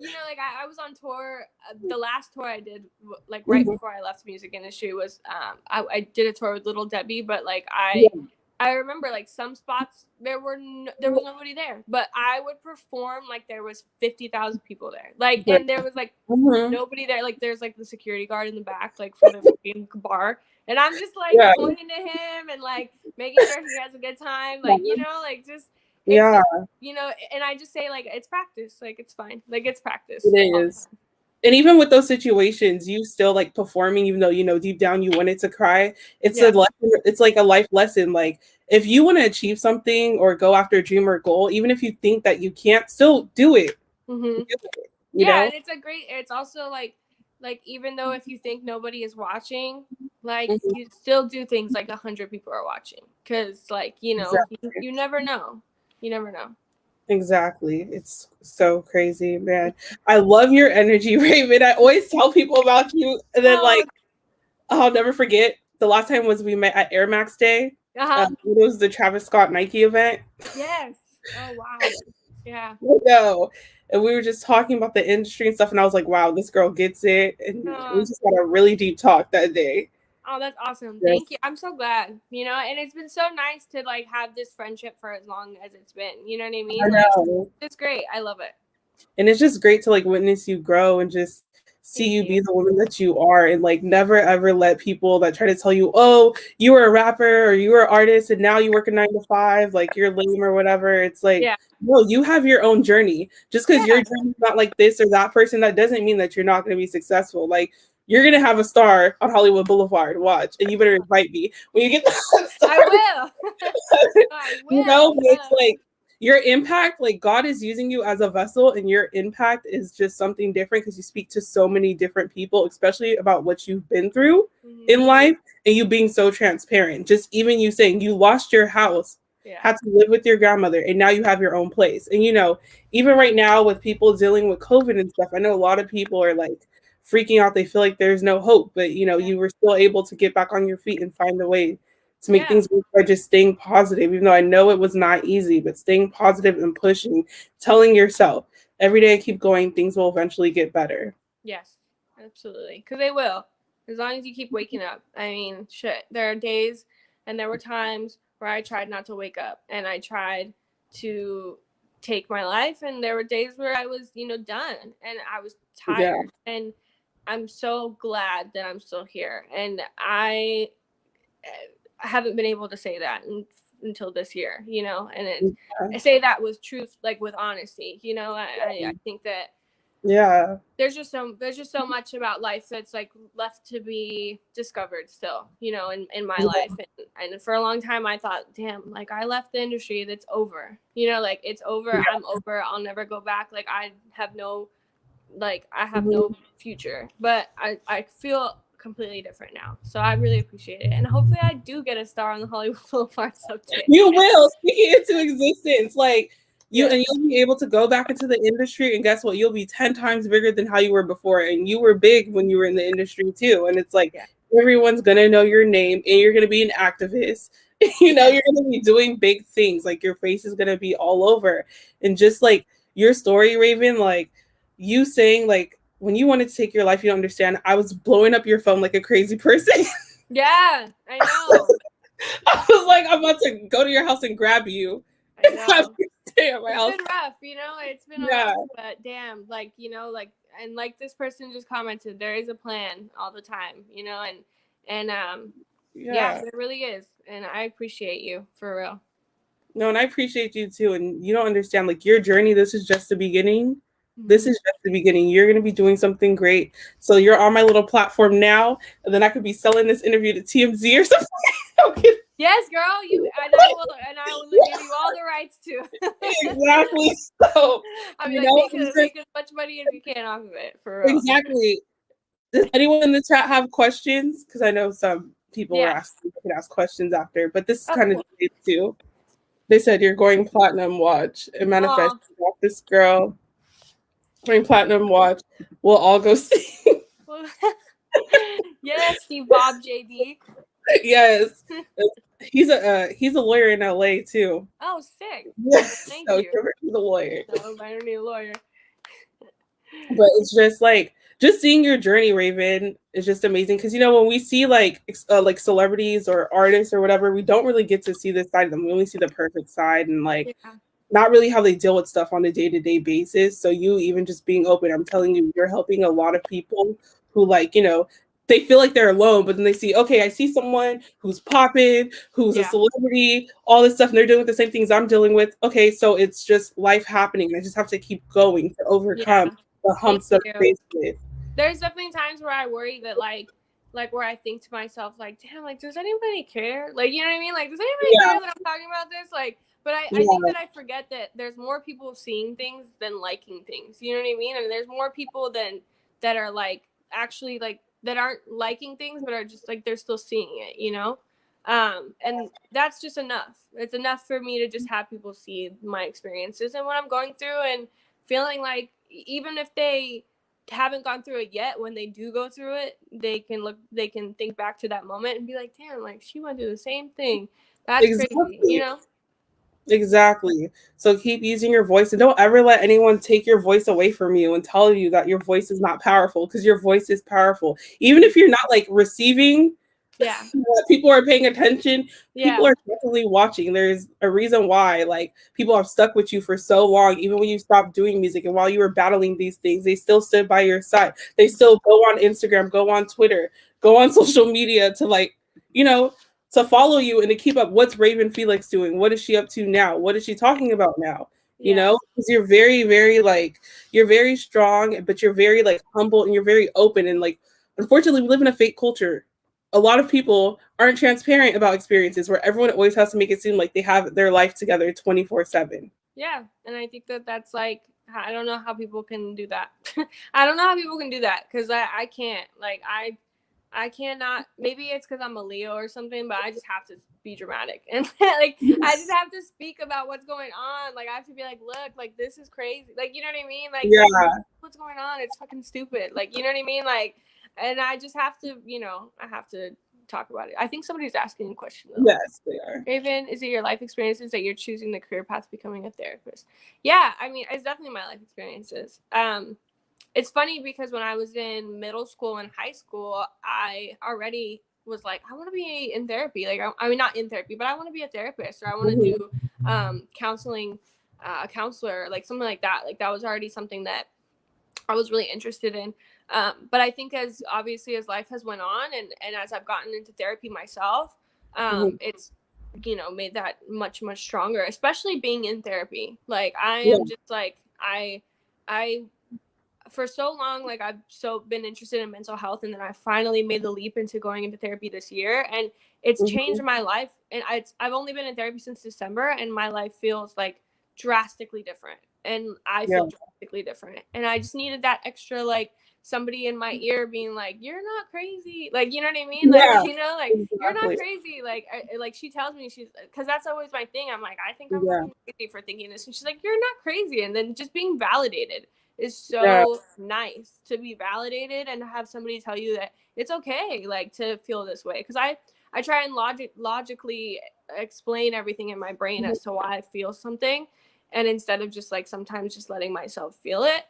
you know, like I was on tour. The last tour I did, like right before I left the music industry, was I did a tour with Little Debbie, but like I remember like some spots there was nobody there, but I would perform like there was 50,000 people there, like, and there was like nobody there. Like there's like the security guard in the back, like for the fucking bar, and I'm just like pointing to him and like making sure he has a good time, like, you know, like just it's just, you know, and I just say like it's practice, like it's fine, like it's practice. It is. And even with those situations, you still like performing, even though you know deep down you wanted to cry. It's a lesson, it's like a life lesson. Like if you want to achieve something or go after a dream or goal, even if you think that you can't, still do it. Mm-hmm. You know? And it's also like even though if you think nobody is watching, like you still do things like 100 people are watching, because like, you know, you never know. You never know. Exactly. It's so crazy, man. I love your energy, Raven. I always tell people about you. And then, like, I'll never forget the last time was we met at Air Max Day. It was the Travis Scott Nike event. Yes. Oh, wow. Yeah. No. And we were just talking about the industry and stuff. And I was like, wow, this girl gets it. And we just had a really deep talk that day. Oh, that's awesome. Yes. Thank you. I'm so glad, you know, and it's been so nice to like have this friendship for as long as it's been, you know what I mean? I know. Like, it's great. I love it. And it's just great to like witness you grow and just see you be the woman that you are, and like never ever let people that try to tell you, oh, you were a rapper or you were an artist and now you work a 9 to 5, like you're lame or whatever. It's like, no, you have your own journey. Just because your journey is not like this or that person, that doesn't mean that you're not going to be successful. Like you're going to have a star on Hollywood Boulevard, watch, and you better invite me when you get that star. I will. I will. You know, but it's like your impact, like God is using you as a vessel, and your impact is just something different because you speak to so many different people, especially about what you've been through in life, and you being so transparent. Just even you saying you lost your house, had to live with your grandmother, and now you have your own place. And you know, even right now with people dealing with COVID and stuff, I know a lot of people are like freaking out. They feel like there's no hope, but you know, you were still able to get back on your feet and find a way to make things work by just staying positive, even though I know it was not easy, but staying positive and pushing, telling yourself every day I keep going, things will eventually get better. Yes, absolutely. Because they will, as long as you keep waking up. I mean, shit, there are days And there were times where I tried not to wake up and I tried to take my life. And there were days where I was, done and I was tired. Yeah. And I'm so glad that I'm still here. And I haven't been able to say that until this year, and I say that with truth, like with honesty, I think that there's just so much about life that's like left to be discovered still, in my life. And for a long time I thought, damn, like I left the industry, that's over, like it's over. I'm over, I'll never go back. Like I have no future. But I feel completely different now, so I really appreciate it, and hopefully I do get a star on the Hollywood Boulevard someday. You will, speak it into existence, like and you'll be able to go back into the industry, and guess what, you'll be 10 times bigger than how you were before, and you were big when you were in the industry too, and it's like everyone's gonna know your name, and you're gonna be an activist. You're gonna be doing big things, like your face is gonna be all over. And just like your story, Raven, like you saying like when you wanted to take your life, you don't understand, I was blowing up your phone like a crazy person. Yeah, I know. I was like, I'm about to go to your house and grab you. I know. Stay at my house. It's been rough, it's been a lot, but damn, like, and like this person just commented, there is a plan all the time, and it really is. And I appreciate you, for real. No, and I appreciate you too. And you don't understand, like your journey, this is just the beginning. This is just the beginning. You're going to be doing something great. So you're on my little platform now, and then I could be selling this interview to TMZ or something. Okay. Yes, girl. I will give you all the rights to. Exactly. So I'm like, make as much money as you can off of it, for real. Exactly. Does anyone in the chat have questions? Because I know some people were asking if they could ask questions after, but this is kind of deep too. They said you're going platinum. Watch it manifest. This girl. Going platinum, watch. We'll all go see. Yes, Steve Bob JD. Yes. He's a lawyer in LA too. Oh, sick. Yes. Thank you. He's a lawyer. So I don't need a lawyer. But it's just like seeing your journey, Raven, is just amazing. Because when we see like celebrities or artists or whatever, we don't really get to see this side of them. We only see the perfect side and not really how they deal with stuff on a day-to-day basis. So you even just being open, I'm telling you, you're helping a lot of people who they feel like they're alone, but then they see, okay, I see someone who's popping, who's a celebrity, all this stuff, and they're dealing with the same things I'm dealing with. Okay, so it's just life happening. I just have to keep going to overcome the humps that I'm faced with. There's definitely times where I worry that like where I think to myself, like, damn, like, does anybody care? Like, you know what I mean? Like, does anybody care that I'm talking about this? Like, but I think that I forget that there's more people seeing things than liking things. You know what I mean? And there's more people that are like actually like that aren't liking things, but are just like they're still seeing it, and that's just enough. It's enough for me to just have people see my experiences and what I'm going through, and feeling like even if they haven't gone through it yet, when they do go through it, they can think back to that moment and be like, damn, like she went through the same thing. That's crazy, Exactly. So keep using your voice, and don't ever let anyone take your voice away from you and tell you that your voice is not powerful, because your voice is powerful. Even if you're not like receiving, people are paying attention. People are definitely watching. There's a reason why like people have stuck with you for so long, even when you stopped doing music, and while you were battling these things, they still stood by your side. They still go on Instagram, go on Twitter, go on social media to to follow you and to keep up. What's Raven Felix doing? What is she up to now? What is she talking about now? Because you're very, very you're very strong, but you're very humble, and you're very open. And unfortunately, we live in a fake culture. A lot of people aren't transparent about experiences, where everyone always has to make it seem like they have their life together 24/7. Yeah. And I think that's I don't know how people can do that. I don't know how people can do that, because I can't. I cannot. Maybe it's because I'm a Leo or something, but I just have to be dramatic, and I just have to speak about what's going on. I have to be like, look, this is crazy. You know what I mean? What's going on? It's fucking stupid. You know what I mean? And I just have to, I have to talk about it. I think somebody's asking a question though. Yes, they are. Raven, is it your life experiences that you're choosing the career path to becoming a therapist? Yeah, I mean, it's definitely my life experiences. It's funny because when I was in middle school and high school, I already was like, I want to be in therapy. Like, I mean, not in therapy, but I want to be a therapist, or I want to do counseling, a counselor, like something like that. Like, that was already something that I was really interested in. But I think as obviously as life has went on, and as I've gotten into therapy myself, it's, you know, made that much, much stronger, especially being in therapy. Like, I am just like, I for so long, like, I've so been interested in mental health, and then I finally made the leap into going into therapy this year, and it's changed my life. And I've only been in therapy since December, and my life feels like drastically different, and I feel drastically different, and I just needed that extra, like, somebody in my ear being like, you're not crazy, like, you know what I mean, like, you know, like, you're not crazy, like, like, she tells me, she's, because that's always my thing, I'm like, I think I'm crazy for thinking this, and she's like, you're not crazy, and then just being validated is so nice, to be validated and to have somebody tell you that it's okay, like, to feel this way, because I try and logically explain everything in my brain as to why I feel something, and instead of just, like, sometimes just letting myself feel it,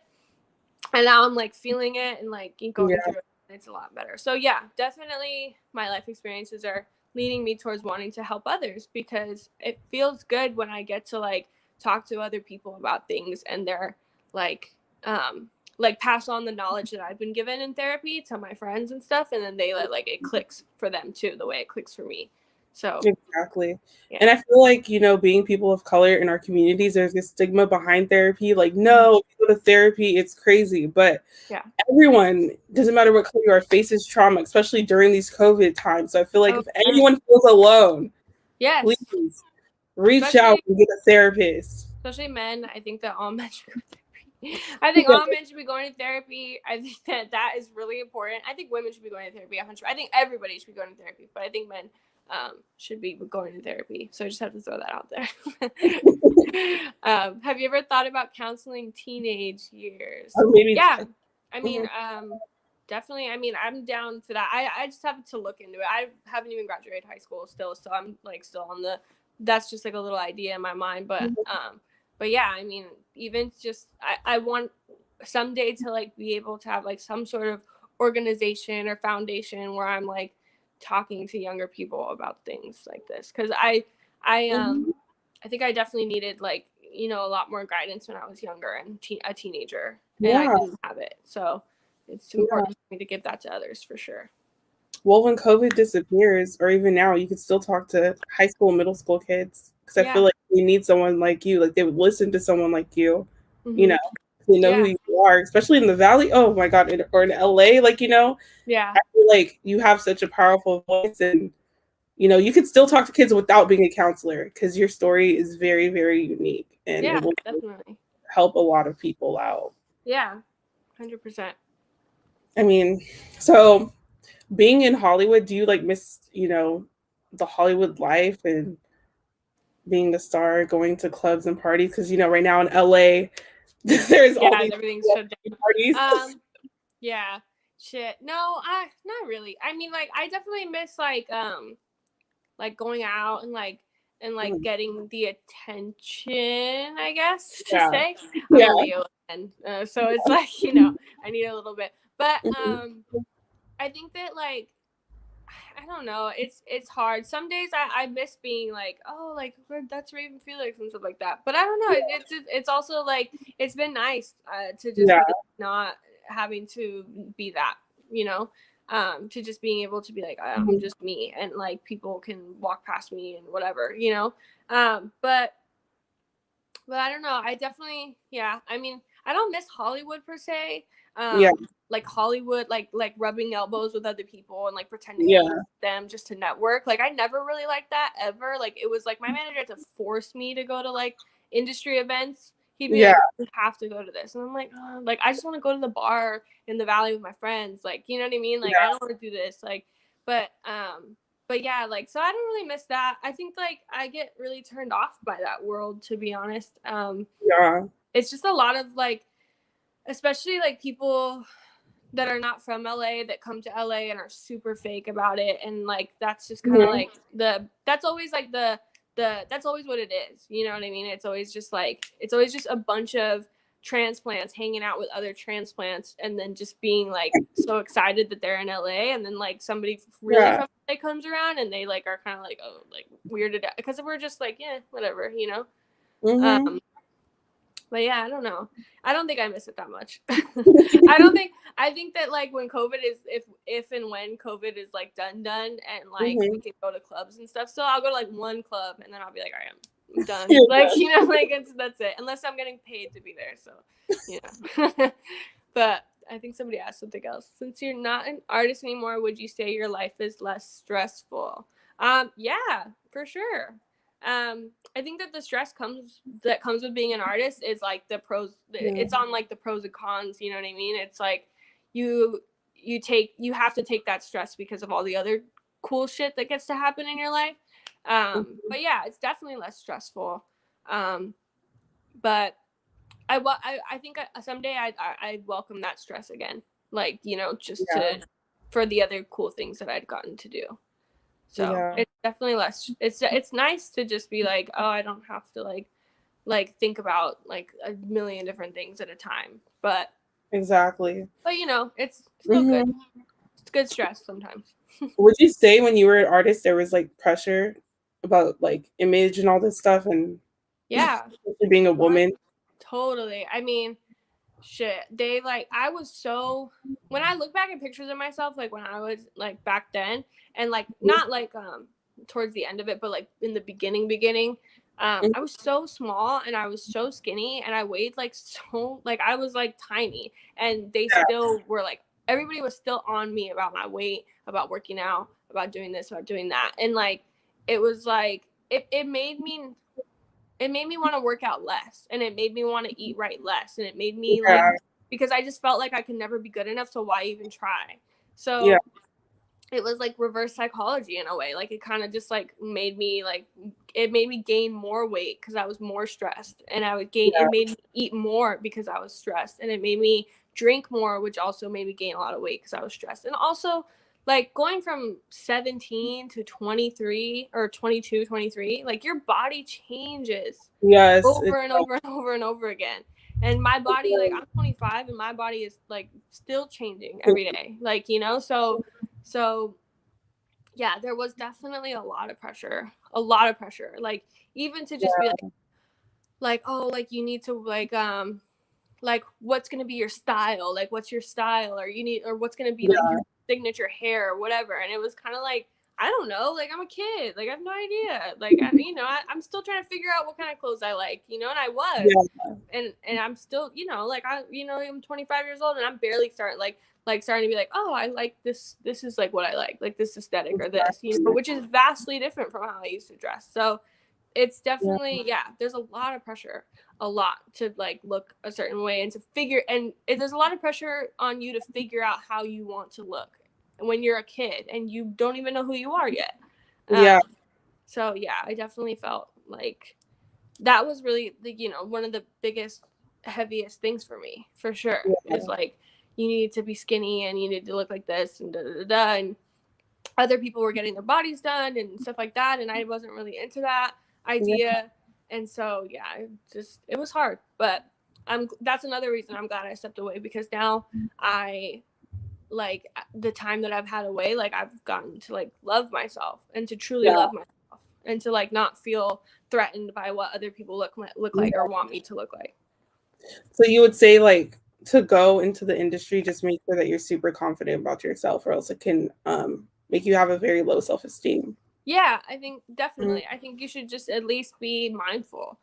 and now I'm, like, feeling it and, like, going through it, it's a lot better. So yeah, definitely my life experiences are leading me towards wanting to help others, because it feels good when I get to, like, talk to other people about things, and they're like pass on the knowledge that I've been given in therapy to my friends and stuff, and then they like it clicks for them too, the way it clicks for me. So exactly. And I feel like, you know, being people of color in our communities, there's this stigma behind therapy, like, no, if you go to therapy, it's crazy. But everyone, doesn't matter what color you are, faces trauma, especially during these COVID times. So I feel like if anyone feels alone, please reach out and get a therapist. Especially men. I think that all men should go to therapy. I think all men should be going to therapy. I think that is really important. I think women should be going to therapy 100%. I think everybody should be going to therapy, but I think men should be going to therapy. So I just have to throw that out there. Have you ever thought about counseling teenage years? Yeah. I mean, definitely. I mean, I'm down for that. I just have to look into it. I haven't even graduated high school still, so I'm, like, still on the, that's just, like, a little idea in my mind, but yeah, I mean, even just, I want someday to, like, be able to have, like, some sort of organization or foundation where I'm, like, talking to younger people about things like this, because I think I definitely needed, like, you know, a lot more guidance when I was younger and a teenager, and I didn't have it, so it's important for me to give that to others, for sure. Well, when COVID disappears, or even now, you can still talk to high school, middle school kids, because I feel like we need someone like you. Like, they would listen to someone like you, you know, they know who you are, especially in the Valley. Oh my God, or in LA, like, you know, I feel like you have such a powerful voice, and, you know, you could still talk to kids without being a counselor, because your story is very, very unique, and it will definitely help a lot of people out. 100%. I mean, so being in Hollywood, do you, like, miss, you know, the Hollywood life and being the star, going to clubs and parties? Because, you know, right now in LA, there's all these everything's shut down. parties. Shit. No, not really. I mean, like, I definitely miss, like going out and, like, getting the attention, I guess, to say. I'm a Leo, and so it's like, you know, I need a little bit, but I think that, like, I don't know, it's hard. Some days I miss being like, oh, like, that's Raven Felix and stuff like that. But I don't know. It's also, like, it's been nice to just be not having to be that, you know, to just being able to be like, I'm just me, and, like, people can walk past me and whatever, you know. But I don't know. I definitely, I mean, I don't miss Hollywood per se. Like, Hollywood, like rubbing elbows with other people and, like, pretending to be them just to network. Like, I never really liked that ever. Like, it was like my manager had to force me to go to, like, industry events. He'd be like, you have to go to this. And I'm like, oh, like, I just want to go to the bar in the Valley with my friends. Like, you know what I mean? Like, I don't want to do this. Like, but yeah, like, so I don't really miss that. I think, like, I get really turned off by that world, to be honest. It's just a lot of, like, especially, like, people that are not from LA that come to LA and are super fake about it, and, like, that's just kind of like that's always like the that's always what it is, you know what I mean? It's always just a bunch of transplants hanging out with other transplants and then just being like so excited that they're in LA, and then like somebody really from LA comes around and they like are kind of like, oh, like weirded out because we're just like, yeah, whatever, you know. But yeah, I don't know. I don't think I miss it that much. I think that like when COVID is, if and when COVID is like done and like we can go to clubs and stuff, so I'll go to like one club and then I'll be like, all right, I'm done. Like, you know, like that's it. Unless I'm getting paid to be there. So, yeah. But I think somebody asked something else. Since you're not an artist anymore, would you say your life is less stressful? Yeah, for sure. I think that the stress comes with being an artist is like the pros. It's on like the pros and cons. You know what I mean? It's like you have to take that stress because of all the other cool shit that gets to happen in your life. But yeah, it's definitely less stressful. But I think someday I'd welcome that stress again. Like, you know, just for the other cool things that I'd gotten to do. So it's definitely less. It's nice to just be like, oh, I don't have to like think about like a million different things at a time. But exactly. But you know, it's still good. It's good stress sometimes. Would you say when you were an artist there was like pressure about like image and all this stuff, and being a woman? Totally. I mean, shit. They like, I was so, when I look back at pictures of myself, like when I was like back then, and like not like towards the end of it, but like in the beginning, I was so small and I was so skinny and I weighed like so, like I was like tiny, and they still were like, everybody was still on me about my weight, about working out, about doing this, about doing that. And like, it was like, it made me want to work out less, and it made me want to eat right less, and it made me like, because I just felt like I could never be good enough, so why even try? So it was like reverse psychology in a way. Like it kind of just like made me like, it made me gain more weight because I was more stressed, and I would gain, it made me eat more because I was stressed, and it made me drink more, which also made me gain a lot of weight because I was stressed. And also like going from 17 to 23 or 22, 23, like your body changes over and over and over and over again. And my body, like I'm 25 and my body is like still changing every day. Like, you know, so yeah, there was definitely a lot of pressure. Like even to just be like, oh, like you need to like what's going to be your style? Like what's your style? Or what's going to be like your signature hair or whatever. And it was kind of like, I don't know, like I'm a kid, like I have no idea, like I'm still trying to figure out what kind of clothes I like, you know. And I was and I'm still, you know, like I'm 25 years old and I'm barely starting to be like, oh, I like this is like what I like this aesthetic or this, you know, which is vastly different from how I used to dress. So it's definitely there's a lot of pressure, a lot to like look a certain way and to figure, and there's a lot of pressure on you to figure out how you want to look when you're a kid and you don't even know who you are yet. So yeah, I definitely felt like that was really the, you know, one of the biggest, heaviest things for me, for sure. Is like, you need to be skinny and you need to look like this and and other people were getting their bodies done and stuff like that, and I wasn't really into that idea. And so it was hard, but that's another reason I'm glad I stepped away, because now I like the time that I've had away, like I've gotten to like love myself and to truly love myself and to like not feel threatened by what other people look like or want me to look like. So you would say like to go into the industry, just make sure that you're super confident about yourself, or else it can make you have a very low self-esteem. Yeah, I think definitely. I think you should just at least be mindful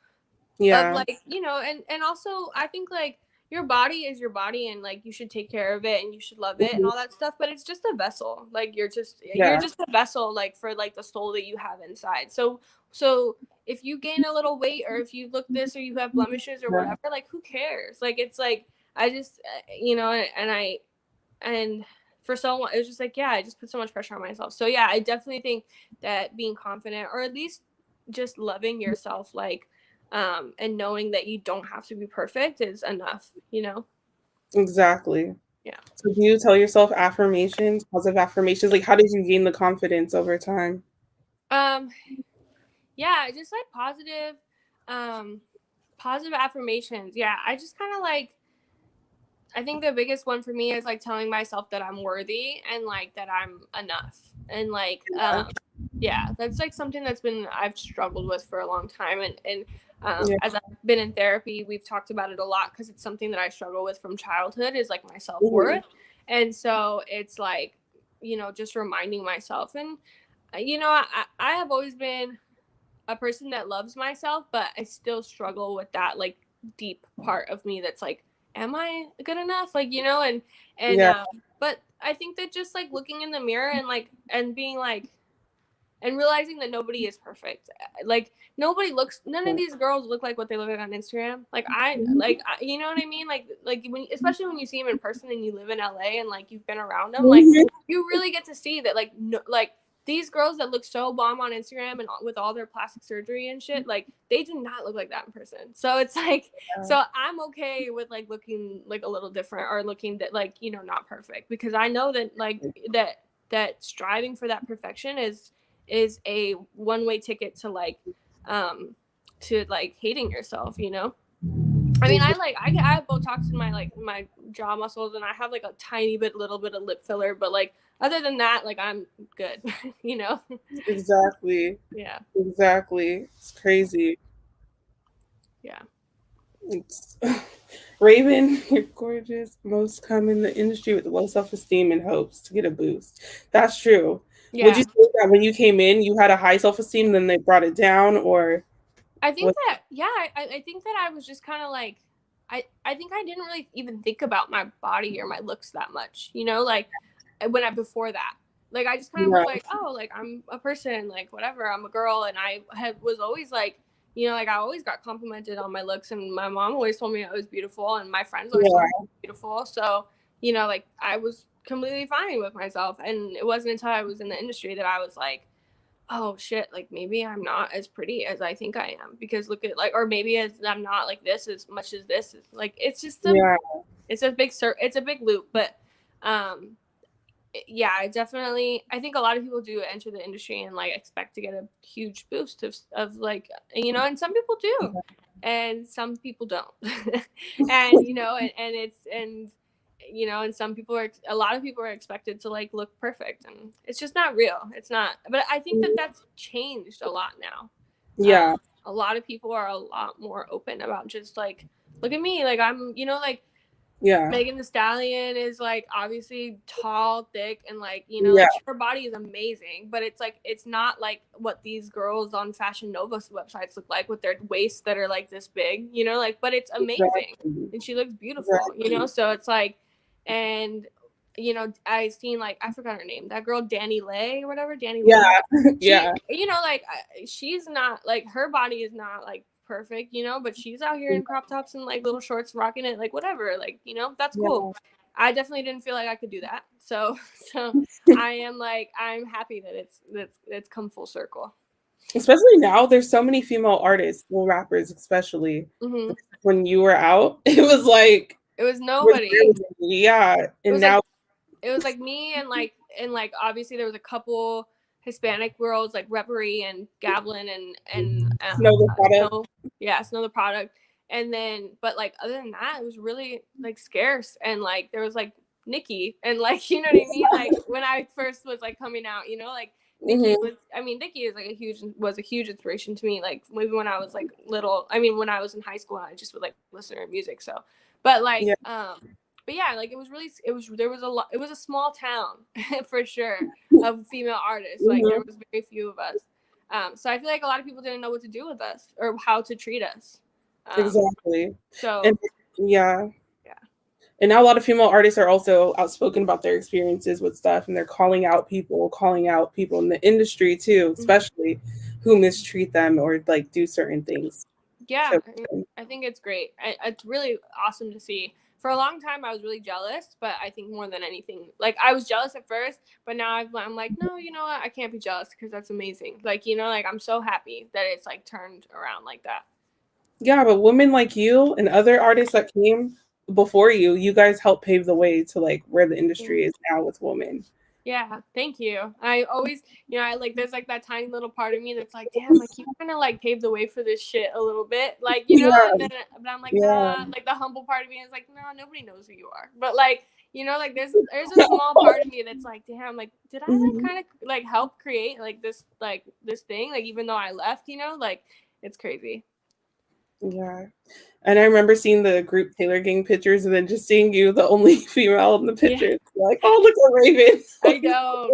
of like, you know, and also I think like your body is your body, and like you should take care of it and you should love it and all that stuff, but it's just a vessel. Like you're just a vessel, like for like the soul that you have inside. So if you gain a little weight, or if you look this, or you have blemishes or whatever, like who cares? Like it's like, I just you know, and for so long it was just like, I just put so much pressure on myself. So I definitely think that being confident, or at least just loving yourself, like and knowing that you don't have to be perfect is enough, you know. Exactly. So do you tell yourself affirmations, positive affirmations? Like how did you gain the confidence over time? Just like positive Positive affirmations. Yeah, I just kind of like, I think the biggest one for me is like telling myself that I'm worthy and like that I'm enough. And like, yeah, that's like something I've struggled with for a long time. And as I've been in therapy, we've talked about it a lot because it's something that I struggle with from childhood is like my self-worth. And so it's like, just reminding myself. And, I have always been a person that loves myself, but I still struggle with that like deep part of me that's like, am I good enough? Like, but I think that just like looking in the mirror and like, and being like, and realizing that nobody is perfect. Like none of these girls look like what they look like on Instagram. You know what I mean? Like especially when you see them in person and you live in LA and like you've been around them, like you really get to see that like, no, like these girls that look so bomb on Instagram and with all their plastic surgery and shit, like they do not look like that in person. So it's like, so I'm okay with like looking like a little different or looking that like, not perfect, because I know that like that striving for that perfection is a one-way ticket to like hating yourself, I mean, I have Botox in my jaw muscles, and I have like a little bit of lip filler, but like other than that, like I'm good, Exactly. Yeah. Exactly. It's crazy. Yeah. Raven, you're gorgeous. Most come in the industry with low self-esteem and hopes to get a boost. That's true. Yeah. Would you say that when you came in, you had a high self-esteem, then they brought it down, or? I think that, I think that I was just kind of like, I think I didn't really even think about my body or my looks that much, like before that. Like, I just kind of was like, oh, like, I'm a person, like, whatever, I'm a girl. And I was always like, like, I always got complimented on my looks, and my mom always told me I was beautiful, and my friends always told me I was beautiful. So, like, I was completely fine with myself. And it wasn't until I was in the industry that I was like, oh shit, like maybe I'm not as pretty as I think I am, because look at like, or maybe I'm not like this as much as this is like, it's just it's a big loop. But I definitely, I think a lot of people do enter the industry and like expect to get a huge boost of like, and some people do and some people don't. And and some people a lot of people are expected to like look perfect, and it's just not real. It's not. But I think that that's changed a lot now. Yeah. A lot of people are a lot more open about just like, look at me, like I'm, like, Megan Thee Stallion is like obviously tall, thick, and like, like her body is amazing, but it's like, it's not like what these girls on Fashion Nova websites look like with their waists that are like this big, like, but it's amazing. And she looks beautiful, so it's like, and I seen like, I forgot her name, that girl Danny Lay or whatever, Danny Lay. Like she's not like, her body is not like perfect, but she's out here in crop tops and like little shorts rocking it, like whatever, like, that's cool. I definitely didn't feel like I could do that. So I am like, I'm happy that it's come full circle. Especially now, there's so many female artists, well, rappers especially. Mm-hmm. When you were out, it was like, it was nobody. And now it was like me and like obviously there was a couple Hispanic girls like Reverie and Gablin and Snow the Product. Snow the Product. And then, but like other than that, it was really like scarce. And like there was like Nicki, and like, you know what I mean? Like when I first was like coming out, like Nicki Nicki is like was a huge inspiration to me. Like maybe when I was like little, I mean when I was in high school, I just would like listen to her music. So, but like but yeah, like it was a small town for sure of female artists. Like there was very few of us. So I feel like a lot of people didn't know what to do with us or how to treat us. Exactly. So yeah. And now a lot of female artists are also outspoken about their experiences with stuff, and they're calling out people in the industry too, especially who mistreat them or like do certain things. Yeah, so, I think it's great. It's really awesome to see. For a long time, I was really jealous, but I think more than anything, like I was jealous at first, but now I'm like, no, you know what? I can't be jealous because that's amazing. Like, like I'm so happy that it's like turned around like that. Yeah, but women like you and other artists that came before you guys helped pave the way to like where the industry is now with women. Yeah, thank you. I always, I like, there's like that tiny little part of me that's like, damn, like you kind of like paved the way for this shit a little bit, like, Yeah, and then, but I'm like, yeah. nah, like the humble part of me is like, no, nobody knows who you are. But like, like there's a small part of me that's like, damn, like, did I like kind of like help create like this thing, like even though I left, like it's crazy. Yeah. And I remember seeing the group Taylor Gang pictures and then just seeing you, the only female in the pictures. Yeah. Like, oh, look at Raven. I know.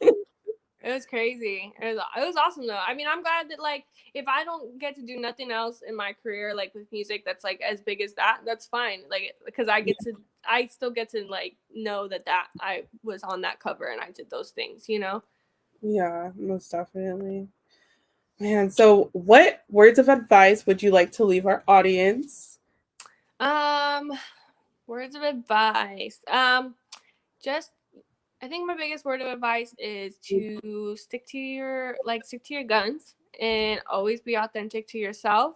It was crazy. It was awesome though. I mean, I'm glad that like if I don't get to do nothing else in my career like with music that's like as big as that, that's fine. Like because I still get to like know that I was on that cover and I did those things, Yeah, most definitely. Man, so what words of advice would you like to leave our audience? Words of advice. Just I think my biggest word of advice is to stick to your guns and always be authentic to yourself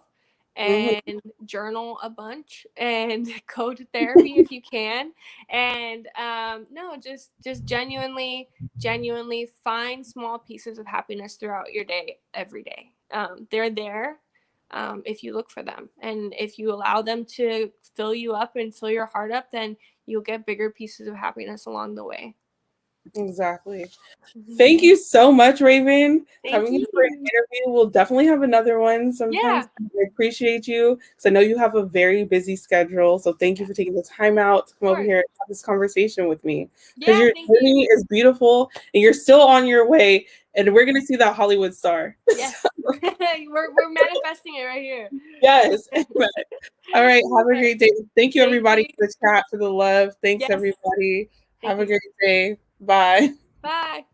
and journal a bunch and go to therapy if you can. And no, just genuinely find small pieces of happiness throughout your day, every day. They're there if you look for them. And if you allow them to fill you up and fill your heart up, then you'll get bigger pieces of happiness along the way. Exactly. Thank you so much, Raven. Coming in for an interview. We'll definitely have another one sometimes. Yeah. I appreciate you because I know you have a very busy schedule. So thank you for taking the time out to come over here and have this conversation with me. Because your journey is beautiful and you're still on your way. And we're gonna see that Hollywood star. Yes. we're manifesting it right here. Yes. All right. Have a great day. Thank you, everybody, for the chat, for the love. Thanks, everybody. Have a great day. Bye. Bye.